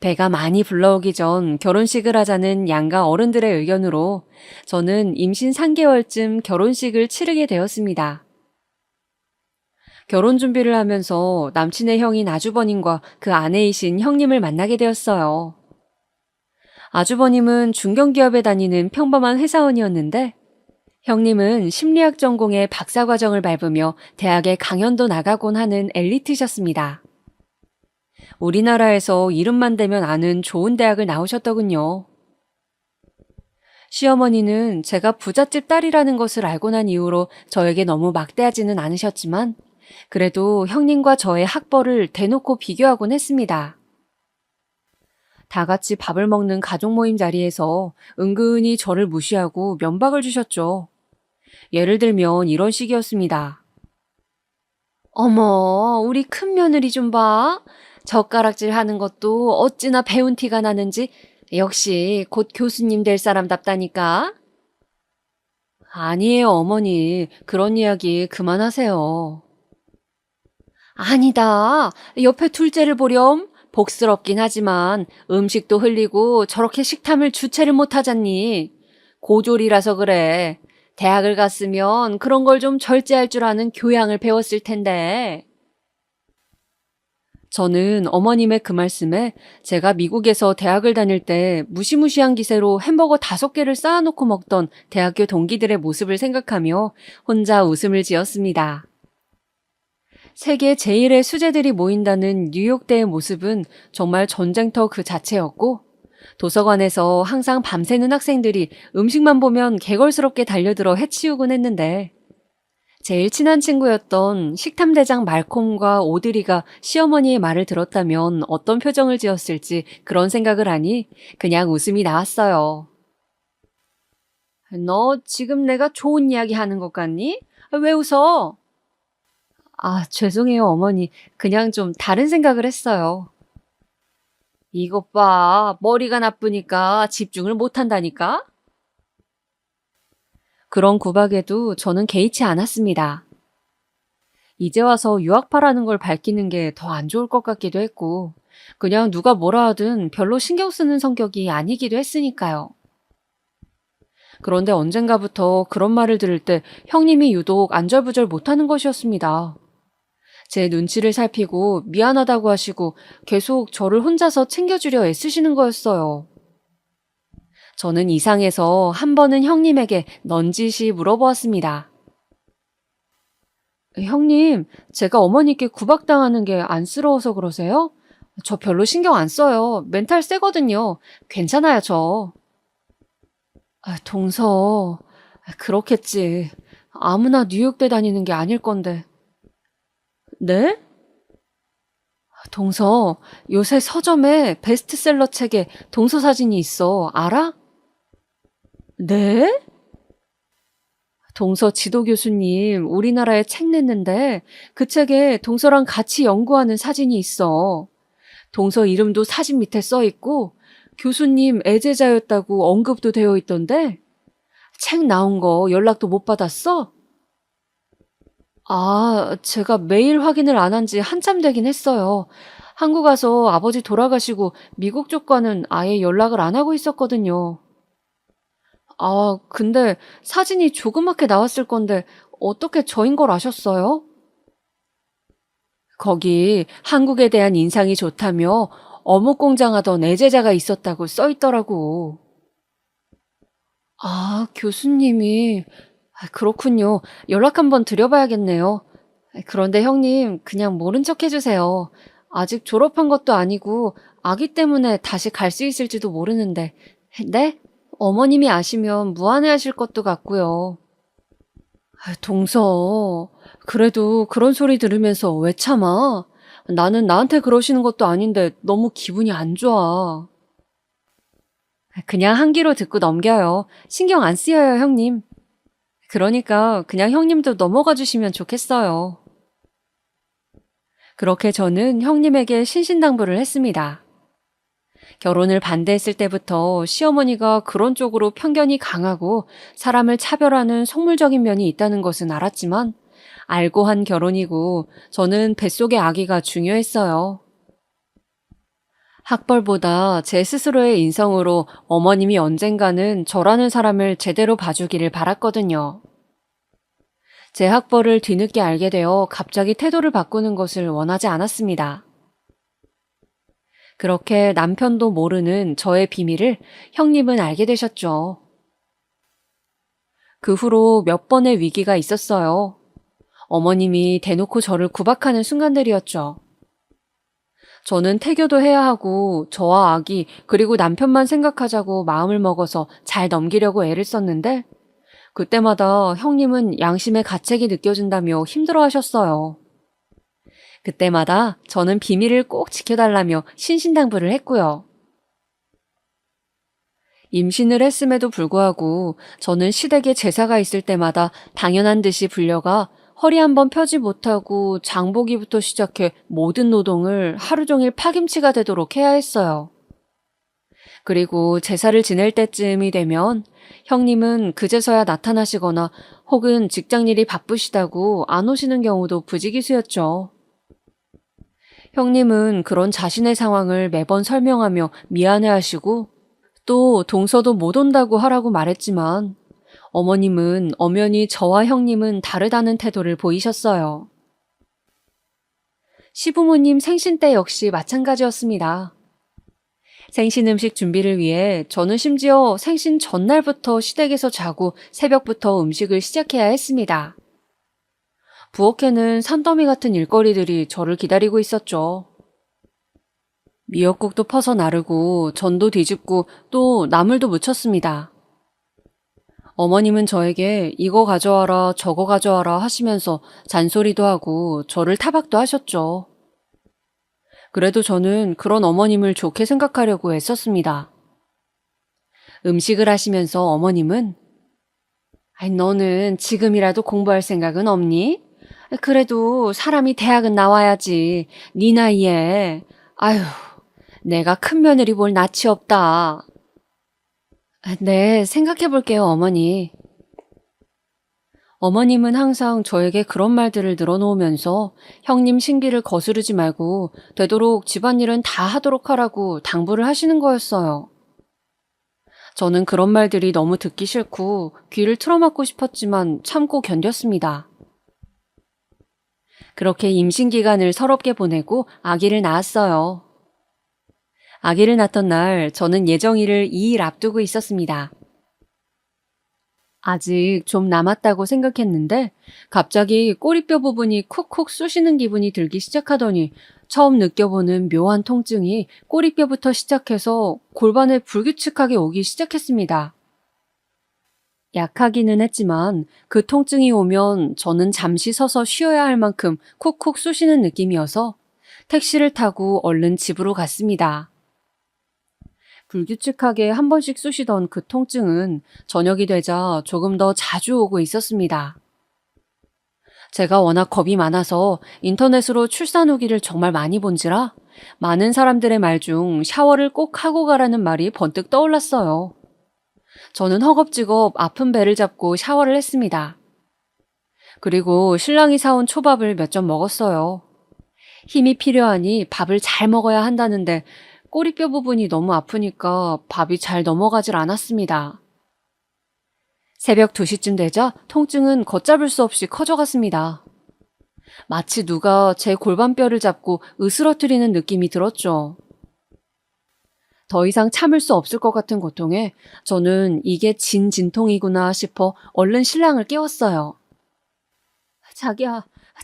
배가 많이 불러오기 전 결혼식을 하자는 양가 어른들의 의견으로 저는 임신 3개월쯤 결혼식을 치르게 되었습니다. 결혼 준비를 하면서 남친의 형인 아주버님과 그 아내이신 형님을 만나게 되었어요. 아주버님은 중견기업에 다니는 평범한 회사원이었는데 형님은 심리학 전공의 박사과정을 밟으며 대학에 강연도 나가곤 하는 엘리트셨습니다. 우리나라에서 이름만 대면 아는 좋은 대학을 나오셨더군요. 시어머니는 제가 부잣집 딸이라는 것을 알고 난 이후로 저에게 너무 막대하지는 않으셨지만 그래도 형님과 저의 학벌을 대놓고 비교하곤 했습니다. 다 같이 밥을 먹는 가족 모임 자리에서 은근히 저를 무시하고 면박을 주셨죠. 예를 들면 이런 식이었습니다. 어머, 우리 큰 며느리 좀 봐. 젓가락질 하는 것도 어찌나 배운 티가 나는지 역시 곧 교수님 될 사람답다니까. 아니에요, 어머니. 그런 이야기 그만하세요. 아니다. 옆에 둘째를 보렴. 복스럽긴 하지만 음식도 흘리고 저렇게 식탐을 주체를 못하잖니. 고졸이라서 그래. 대학을 갔으면 그런 걸 좀 절제할 줄 아는 교양을 배웠을 텐데. 저는 어머님의 그 말씀에 제가 미국에서 대학을 다닐 때 무시무시한 기세로 햄버거 5개를 쌓아놓고 먹던 대학교 동기들의 모습을 생각하며 혼자 웃음을 지었습니다. 세계 제1의 수재들이 모인다는 뉴욕대의 모습은 정말 전쟁터 그 자체였고 도서관에서 항상 밤새는 학생들이 음식만 보면 개걸스럽게 달려들어 해치우곤 했는데 제일 친한 친구였던 식탐대장 말콤과 오드리가 시어머니의 말을 들었다면 어떤 표정을 지었을지 그런 생각을 하니 그냥 웃음이 나왔어요. 너 지금 내가 좋은 이야기 하는 것 같니? 왜 웃어? 아, 죄송해요, 어머니. 그냥 좀 다른 생각을 했어요. 이것 봐. 머리가 나쁘니까 집중을 못한다니까? 그런 구박에도 저는 개의치 않았습니다. 이제 와서 유학파라는 걸 밝히는 게 더 안 좋을 것 같기도 했고, 그냥 누가 뭐라 하든 별로 신경 쓰는 성격이 아니기도 했으니까요. 그런데 언젠가부터 그런 말을 들을 때 형님이 유독 안절부절 못하는 것이었습니다. 제 눈치를 살피고 미안하다고 하시고 계속 저를 혼자서 챙겨주려 애쓰시는 거였어요. 저는 이상해서 한 번은 형님에게 넌지시 물어보았습니다. 형님, 제가 어머니께 구박당하는 게 안쓰러워서 그러세요? 저 별로 신경 안 써요. 멘탈 세거든요. 괜찮아요, 저. 동서, 그렇겠지. 아무나 뉴욕대 다니는 게 아닐 건데. 네? 동서, 요새 서점에 베스트셀러 책에 동서 사진이 있어. 알아? 네? 동서 지도 교수님 우리나라에 책 냈는데 그 책에 동서랑 같이 연구하는 사진이 있어. 동서 이름도 사진 밑에 써 있고 교수님 애제자였다고 언급도 되어 있던데 책 나온 거 연락도 못 받았어? 아, 제가 메일 확인을 안 한 지 한참 되긴 했어요. 한국 와서 아버지 돌아가시고 미국 쪽과는 아예 연락을 안 하고 있었거든요. 아, 근데 사진이 조그맣게 나왔을 건데 어떻게 저인 걸 아셨어요? 거기 한국에 대한 인상이 좋다며 어묵 공장하던 애제자가 있었다고 써 있더라고. 아, 교수님이. 아, 그렇군요. 연락 한번 드려봐야겠네요. 그런데 형님, 그냥 모른 척 해주세요. 아직 졸업한 것도 아니고 아기 때문에 다시 갈 수 있을지도 모르는데. 네? 어머님이 아시면 무안해하실 것도 같고요. 아, 동서, 그래도 그런 소리 들으면서 왜 참아? 나는 나한테 그러시는 것도 아닌데 너무 기분이 안 좋아. 그냥 한 귀로 듣고 넘겨요. 신경 안 쓰여요, 형님. 그러니까 그냥 형님도 넘어가 주시면 좋겠어요. 그렇게 저는 형님에게 신신당부를 했습니다. 결혼을 반대했을 때부터 시어머니가 그런 쪽으로 편견이 강하고 사람을 차별하는 속물적인 면이 있다는 것은 알았지만 알고 한 결혼이고 저는 뱃속의 아기가 중요했어요. 학벌보다 제 스스로의 인성으로 어머님이 언젠가는 저라는 사람을 제대로 봐주기를 바랐거든요. 제 학벌을 뒤늦게 알게 되어 갑자기 태도를 바꾸는 것을 원하지 않았습니다. 그렇게 남편도 모르는 저의 비밀을 형님은 알게 되셨죠. 그 후로 몇 번의 위기가 있었어요. 어머님이 대놓고 저를 구박하는 순간들이었죠. 저는 태교도 해야 하고 저와 아기 그리고 남편만 생각하자고 마음을 먹어서 잘 넘기려고 애를 썼는데 그때마다 형님은 양심의 가책이 느껴진다며 힘들어하셨어요. 그때마다 저는 비밀을 꼭 지켜달라며 신신당부를 했고요. 임신을 했음에도 불구하고 저는 시댁에 제사가 있을 때마다 당연한 듯이 불려가 허리 한번 펴지 못하고 장보기부터 시작해 모든 노동을 하루 종일 파김치가 되도록 해야 했어요. 그리고 제사를 지낼 때쯤이 되면 형님은 그제서야 나타나시거나 혹은 직장일이 바쁘시다고 안 오시는 경우도 부지기수였죠. 형님은 그런 자신의 상황을 매번 설명하며 미안해하시고 또 동서도 못 온다고 하라고 말했지만 어머님은 엄연히 저와 형님은 다르다는 태도를 보이셨어요. 시부모님 생신 때 역시 마찬가지였습니다. 생신 음식 준비를 위해 저는 심지어 생신 전날부터 시댁에서 자고 새벽부터 음식을 시작해야 했습니다. 부엌에는 산더미 같은 일거리들이 저를 기다리고 있었죠. 미역국도 퍼서 나르고 전도 뒤집고 또 나물도 무쳤습니다. 어머님은 저에게 이거 가져와라 저거 가져와라 하시면서 잔소리도 하고 저를 타박도 하셨죠. 그래도 저는 그런 어머님을 좋게 생각하려고 애썼습니다. 음식을 하시면서 어머님은 아이, 너는 지금이라도 공부할 생각은 없니? 그래도 사람이 대학은 나와야지. 네 나이에. 아휴, 내가 큰 며느리 볼 낯이 없다. 네, 생각해 볼게요, 어머니. 어머님은 항상 저에게 그런 말들을 늘어놓으면서 형님 신기를 거스르지 말고 되도록 집안일은 다 하도록 하라고 당부를 하시는 거였어요. 저는 그런 말들이 너무 듣기 싫고 귀를 틀어막고 싶었지만 참고 견뎠습니다. 그렇게 임신 기간을 서럽게 보내고 아기를 낳았어요. 아기를 낳던 날 저는 예정일을 2일 앞두고 있었습니다. 아직 좀 남았다고 생각했는데 갑자기 꼬리뼈 부분이 쿡쿡 쑤시는 기분이 들기 시작하더니 처음 느껴보는 묘한 통증이 꼬리뼈부터 시작해서 골반에 불규칙하게 오기 시작했습니다. 약하기는 했지만 그 통증이 오면 저는 잠시 서서 쉬어야 할 만큼 쿡쿡 쑤시는 느낌이어서 택시를 타고 얼른 집으로 갔습니다. 불규칙하게 한 번씩 쑤시던 그 통증은 저녁이 되자 조금 더 자주 오고 있었습니다. 제가 워낙 겁이 많아서 인터넷으로 출산 후기를 정말 많이 본지라 많은 사람들의 말 중 샤워를 꼭 하고 가라는 말이 번뜩 떠올랐어요. 저는 허겁지겁 아픈 배를 잡고 샤워를 했습니다. 그리고 신랑이 사온 초밥을 몇 점 먹었어요. 힘이 필요하니 밥을 잘 먹어야 한다는데 꼬리뼈 부분이 너무 아프니까 밥이 잘 넘어가질 않았습니다. 새벽 2시쯤 되자 통증은 걷잡을 수 없이 커져갔습니다. 마치 누가 제 골반뼈를 잡고 으스러뜨리는 느낌이 들었죠. 더 이상 참을 수 없을 것 같은 고통에 저는 이게 진통이구나 싶어 얼른 신랑을 깨웠어요.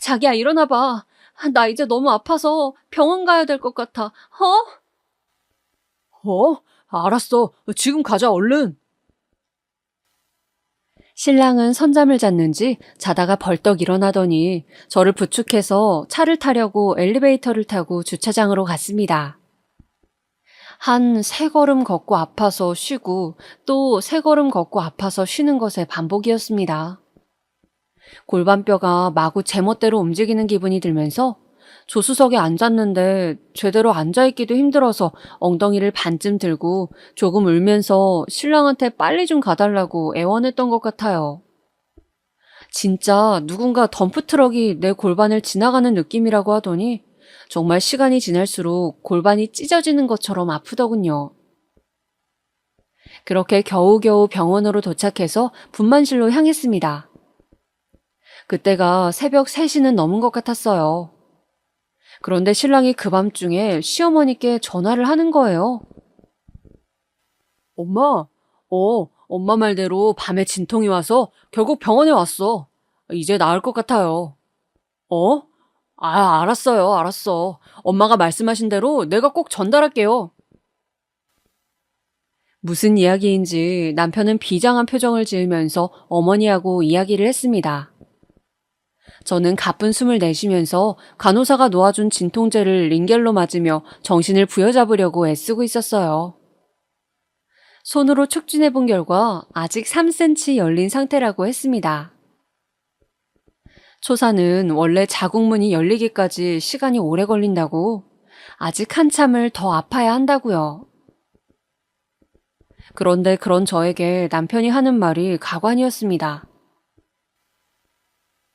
자기야 일어나봐. 나 이제 너무 아파서 병원 가야 될 것 같아. 알았어. 지금 가자 얼른. 신랑은 선잠을 잤는지 자다가 벌떡 일어나더니 저를 부축해서 차를 타려고 엘리베이터를 타고 주차장으로 갔습니다. 한 3걸음 걷고 아파서 쉬고 또 3걸음 걷고 아파서 쉬는 것의 반복이었습니다. 골반뼈가 마구 제멋대로 움직이는 기분이 들면서 조수석에 앉았는데 제대로 앉아있기도 힘들어서 엉덩이를 반쯤 들고 조금 울면서 신랑한테 빨리 좀 가달라고 애원했던 것 같아요. 진짜 누군가 덤프트럭이 내 골반을 지나가는 느낌이라고 하더니 정말 시간이 지날수록 골반이 찢어지는 것처럼 아프더군요. 그렇게 겨우겨우 병원으로 도착해서 분만실로 향했습니다. 그때가 새벽 3시는 넘은 것 같았어요. 그런데 신랑이 그 밤중에 시어머니께 전화를 하는 거예요. 엄마 말대로 밤에 진통이 와서 결국 병원에 왔어. 이제 나을 것 같아요. 알았어. 엄마가 말씀하신 대로 내가 꼭 전달할게요. 무슨 이야기인지 남편은 비장한 표정을 지으면서 어머니하고 이야기를 했습니다. 저는 가쁜 숨을 내쉬면서 간호사가 놓아준 진통제를 링겔로 맞으며 정신을 부여잡으려고 애쓰고 있었어요. 손으로 촉진해본 결과 아직 3cm 열린 상태라고 했습니다. 초사는 원래 자궁문이 열리기까지 시간이 오래 걸린다고, 아직 한참을 더 아파야 한다고요. 그런데 그런 저에게 남편이 하는 말이 가관이었습니다.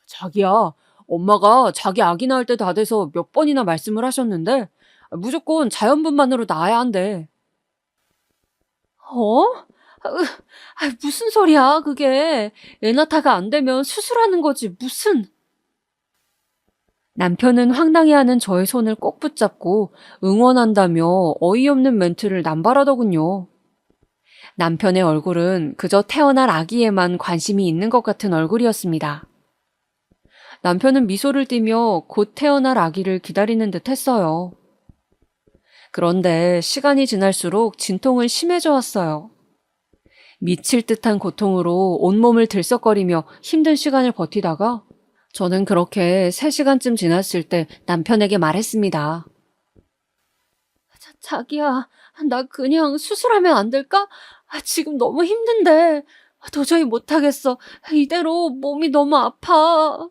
자기야, 엄마가 자기 아기 낳을 때 다 돼서 몇 번이나 말씀을 하셨는데 무조건 자연분만으로 낳아야 한대. 무슨 소리야 그게. 애 낳다가 안 되면 수술하는 거지 무슨. 남편은 황당해하는 저의 손을 꼭 붙잡고 응원한다며 어이없는 멘트를 남발하더군요. 남편의 얼굴은 그저 태어날 아기에만 관심이 있는 것 같은 얼굴이었습니다. 남편은 미소를 띠며 곧 태어날 아기를 기다리는 듯 했어요. 그런데 시간이 지날수록 진통은 심해져 왔어요. 미칠 듯한 고통으로 온몸을 들썩거리며 힘든 시간을 버티다가 저는 그렇게 3시간쯤 지났을 때 남편에게 말했습니다. 자기야, 나 그냥 수술하면 안 될까? 지금 너무 힘든데 도저히 못하겠어. 이대로 몸이 너무 아파.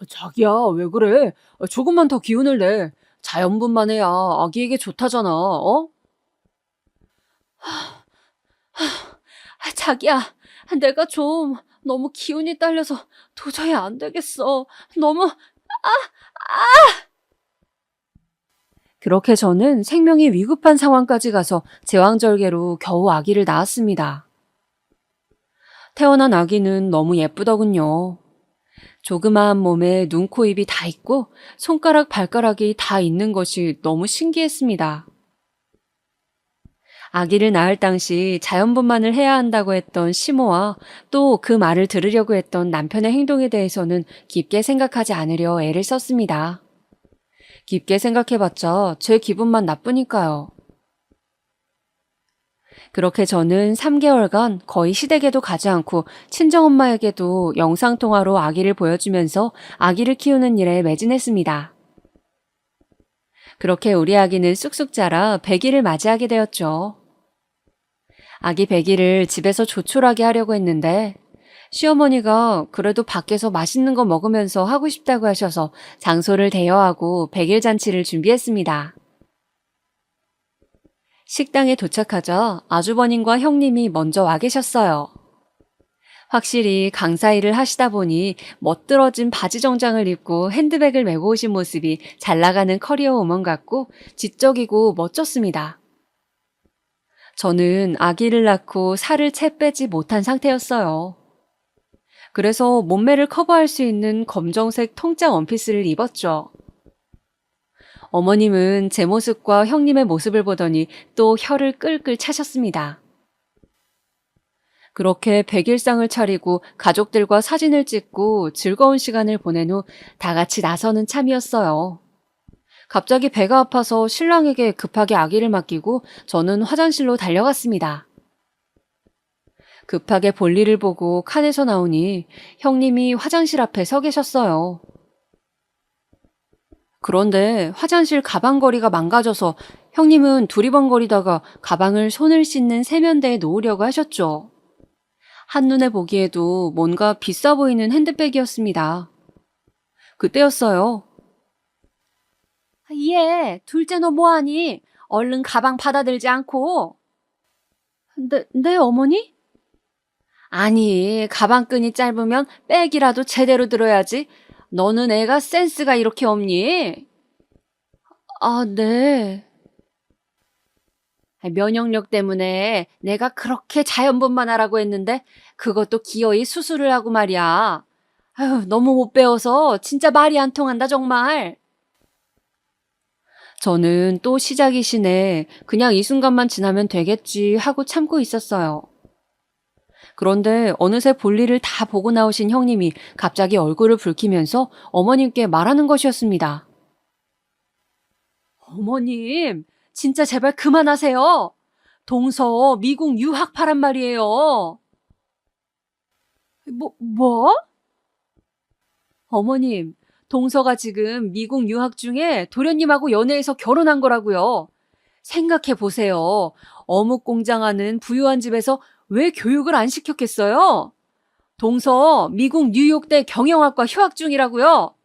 자기야, 왜 그래? 조금만 더 기운을 내. 자연분만해야 아기에게 좋다잖아, 자기야, 내가 좀 너무 기운이 딸려서 도저히 안 되겠어. 너무, 그렇게 저는 생명이 위급한 상황까지 가서 제왕절개로 겨우 아기를 낳았습니다. 태어난 아기는 너무 예쁘더군요. 조그마한 몸에 눈, 코, 입이 다 있고 손가락, 발가락이 다 있는 것이 너무 신기했습니다. 아기를 낳을 당시 자연분만을 해야 한다고 했던 시모와 또 그 말을 들으려고 했던 남편의 행동에 대해서는 깊게 생각하지 않으려 애를 썼습니다. 깊게 생각해봤자 제 기분만 나쁘니까요. 그렇게 저는 3개월간 거의 시댁에도 가지 않고 친정엄마에게도 영상통화로 아기를 보여주면서 아기를 키우는 일에 매진했습니다. 그렇게 우리 아기는 쑥쑥 자라 100일을 맞이하게 되었죠. 아기 100일을 집에서 조촐하게 하려고 했는데 시어머니가 그래도 밖에서 맛있는 거 먹으면서 하고 싶다고 하셔서 장소를 대여하고 100일 잔치를 준비했습니다. 식당에 도착하자 아주버님과 형님이 먼저 와 계셨어요. 확실히 강사 일을 하시다 보니 멋들어진 바지 정장을 입고 핸드백을 메고 오신 모습이 잘 나가는 커리어 우먼 같고 지적이고 멋졌습니다. 저는 아기를 낳고 살을 채 빼지 못한 상태였어요. 그래서 몸매를 커버할 수 있는 검정색 통짜 원피스를 입었죠. 어머님은 제 모습과 형님의 모습을 보더니 또 혀를 끌끌 차셨습니다. 그렇게 백일상을 차리고 가족들과 사진을 찍고 즐거운 시간을 보낸 후 다 같이 나서는 참이었어요. 갑자기 배가 아파서 신랑에게 급하게 아기를 맡기고 저는 화장실로 달려갔습니다. 급하게 볼일을 보고 칸에서 나오니 형님이 화장실 앞에 서 계셨어요. 그런데 화장실 가방걸이가 망가져서 형님은 두리번거리다가 가방을 손을 씻는 세면대에 놓으려고 하셨죠. 한눈에 보기에도 뭔가 비싸 보이는 핸드백이었습니다. 그때였어요. 예, 둘째 너 뭐하니? 얼른 가방 받아들지 않고. 네, 어머니? 아니, 가방끈이 짧으면 백이라도 제대로 들어야지. 너는 애가 센스가 이렇게 없니? 아, 네. 면역력 때문에 내가 그렇게 자연분만 하라고 했는데 그것도 기어이 수술을 하고 말이야. 아유, 너무 못 배워서 진짜 말이 안 통한다 정말. 저는 또 시작이시네. 그냥 이 순간만 지나면 되겠지 하고 참고 있었어요. 그런데 어느새 볼일을 다 보고 나오신 형님이 갑자기 얼굴을 붉히면서 어머님께 말하는 것이었습니다. 어머님, 진짜 제발 그만하세요. 동서 미국 유학파란 말이에요. 뭐? 어머님, 동서가 지금 미국 유학 중에 도련님하고 연애해서 결혼한 거라고요. 생각해 보세요. 어묵 공장하는 부유한 집에서 왜 교육을 안 시켰겠어요? 동서 미국 뉴욕대 경영학과 휴학 중이라고요.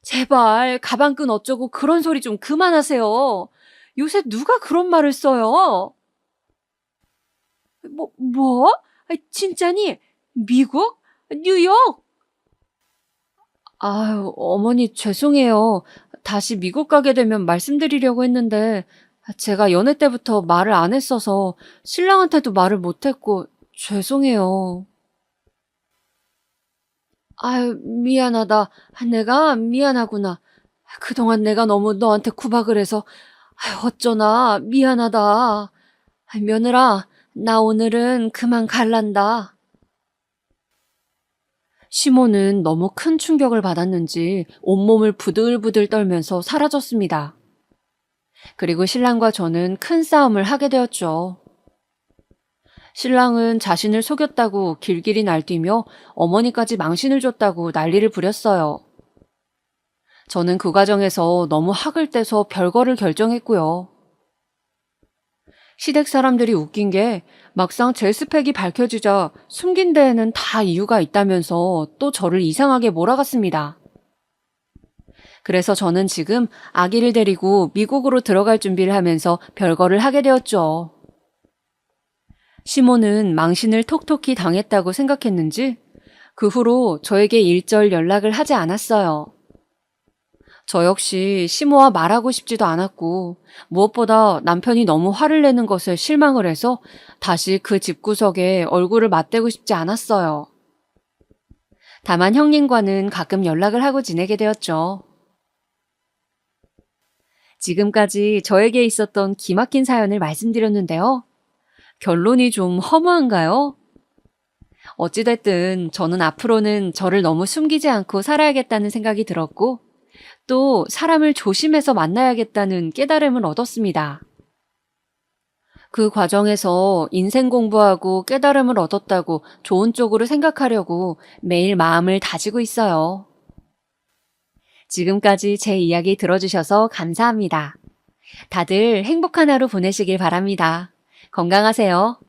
제발 가방끈 어쩌고 그런 소리 좀 그만하세요. 요새 누가 그런 말을 써요? 뭐? 진짜니? 미국? 뉴욕? 아유, 어머니 죄송해요. 다시 미국 가게 되면 말씀드리려고 했는데 제가 연애 때부터 말을 안 했어서 신랑한테도 말을 못 했고 죄송해요. 아유, 미안하다. 내가 미안하구나. 그동안 내가 너무 너한테 구박을 해서 아유, 어쩌나 미안하다. 며느라, 나 오늘은 그만 갈란다. 시모는 너무 큰 충격을 받았는지 온몸을 부들부들 떨면서 사라졌습니다. 그리고 신랑과 저는 큰 싸움을 하게 되었죠. 신랑은 자신을 속였다고 길길이 날뛰며 어머니까지 망신을 줬다고 난리를 부렸어요. 저는 그 과정에서 너무 학을 떼서 별거를 결정했고요. 시댁 사람들이 웃긴 게 막상 제 스펙이 밝혀지자 숨긴 데에는 다 이유가 있다면서 또 저를 이상하게 몰아갔습니다. 그래서 저는 지금 아기를 데리고 미국으로 들어갈 준비를 하면서 별거를 하게 되었죠. 시모는 망신을 톡톡히 당했다고 생각했는지 그 후로 저에게 일절 연락을 하지 않았어요. 저 역시 시모와 말하고 싶지도 않았고 무엇보다 남편이 너무 화를 내는 것에 실망을 해서 다시 그 집구석에 얼굴을 맞대고 싶지 않았어요. 다만 형님과는 가끔 연락을 하고 지내게 되었죠. 지금까지 저에게 있었던 기막힌 사연을 말씀드렸는데요. 결론이 좀 허무한가요? 어찌됐든 저는 앞으로는 저를 너무 숨기지 않고 살아야겠다는 생각이 들었고 또 사람을 조심해서 만나야겠다는 깨달음을 얻었습니다. 그 과정에서 인생 공부하고 깨달음을 얻었다고 좋은 쪽으로 생각하려고 매일 마음을 다지고 있어요. 지금까지 제 이야기 들어주셔서 감사합니다. 다들 행복한 하루 보내시길 바랍니다. 건강하세요.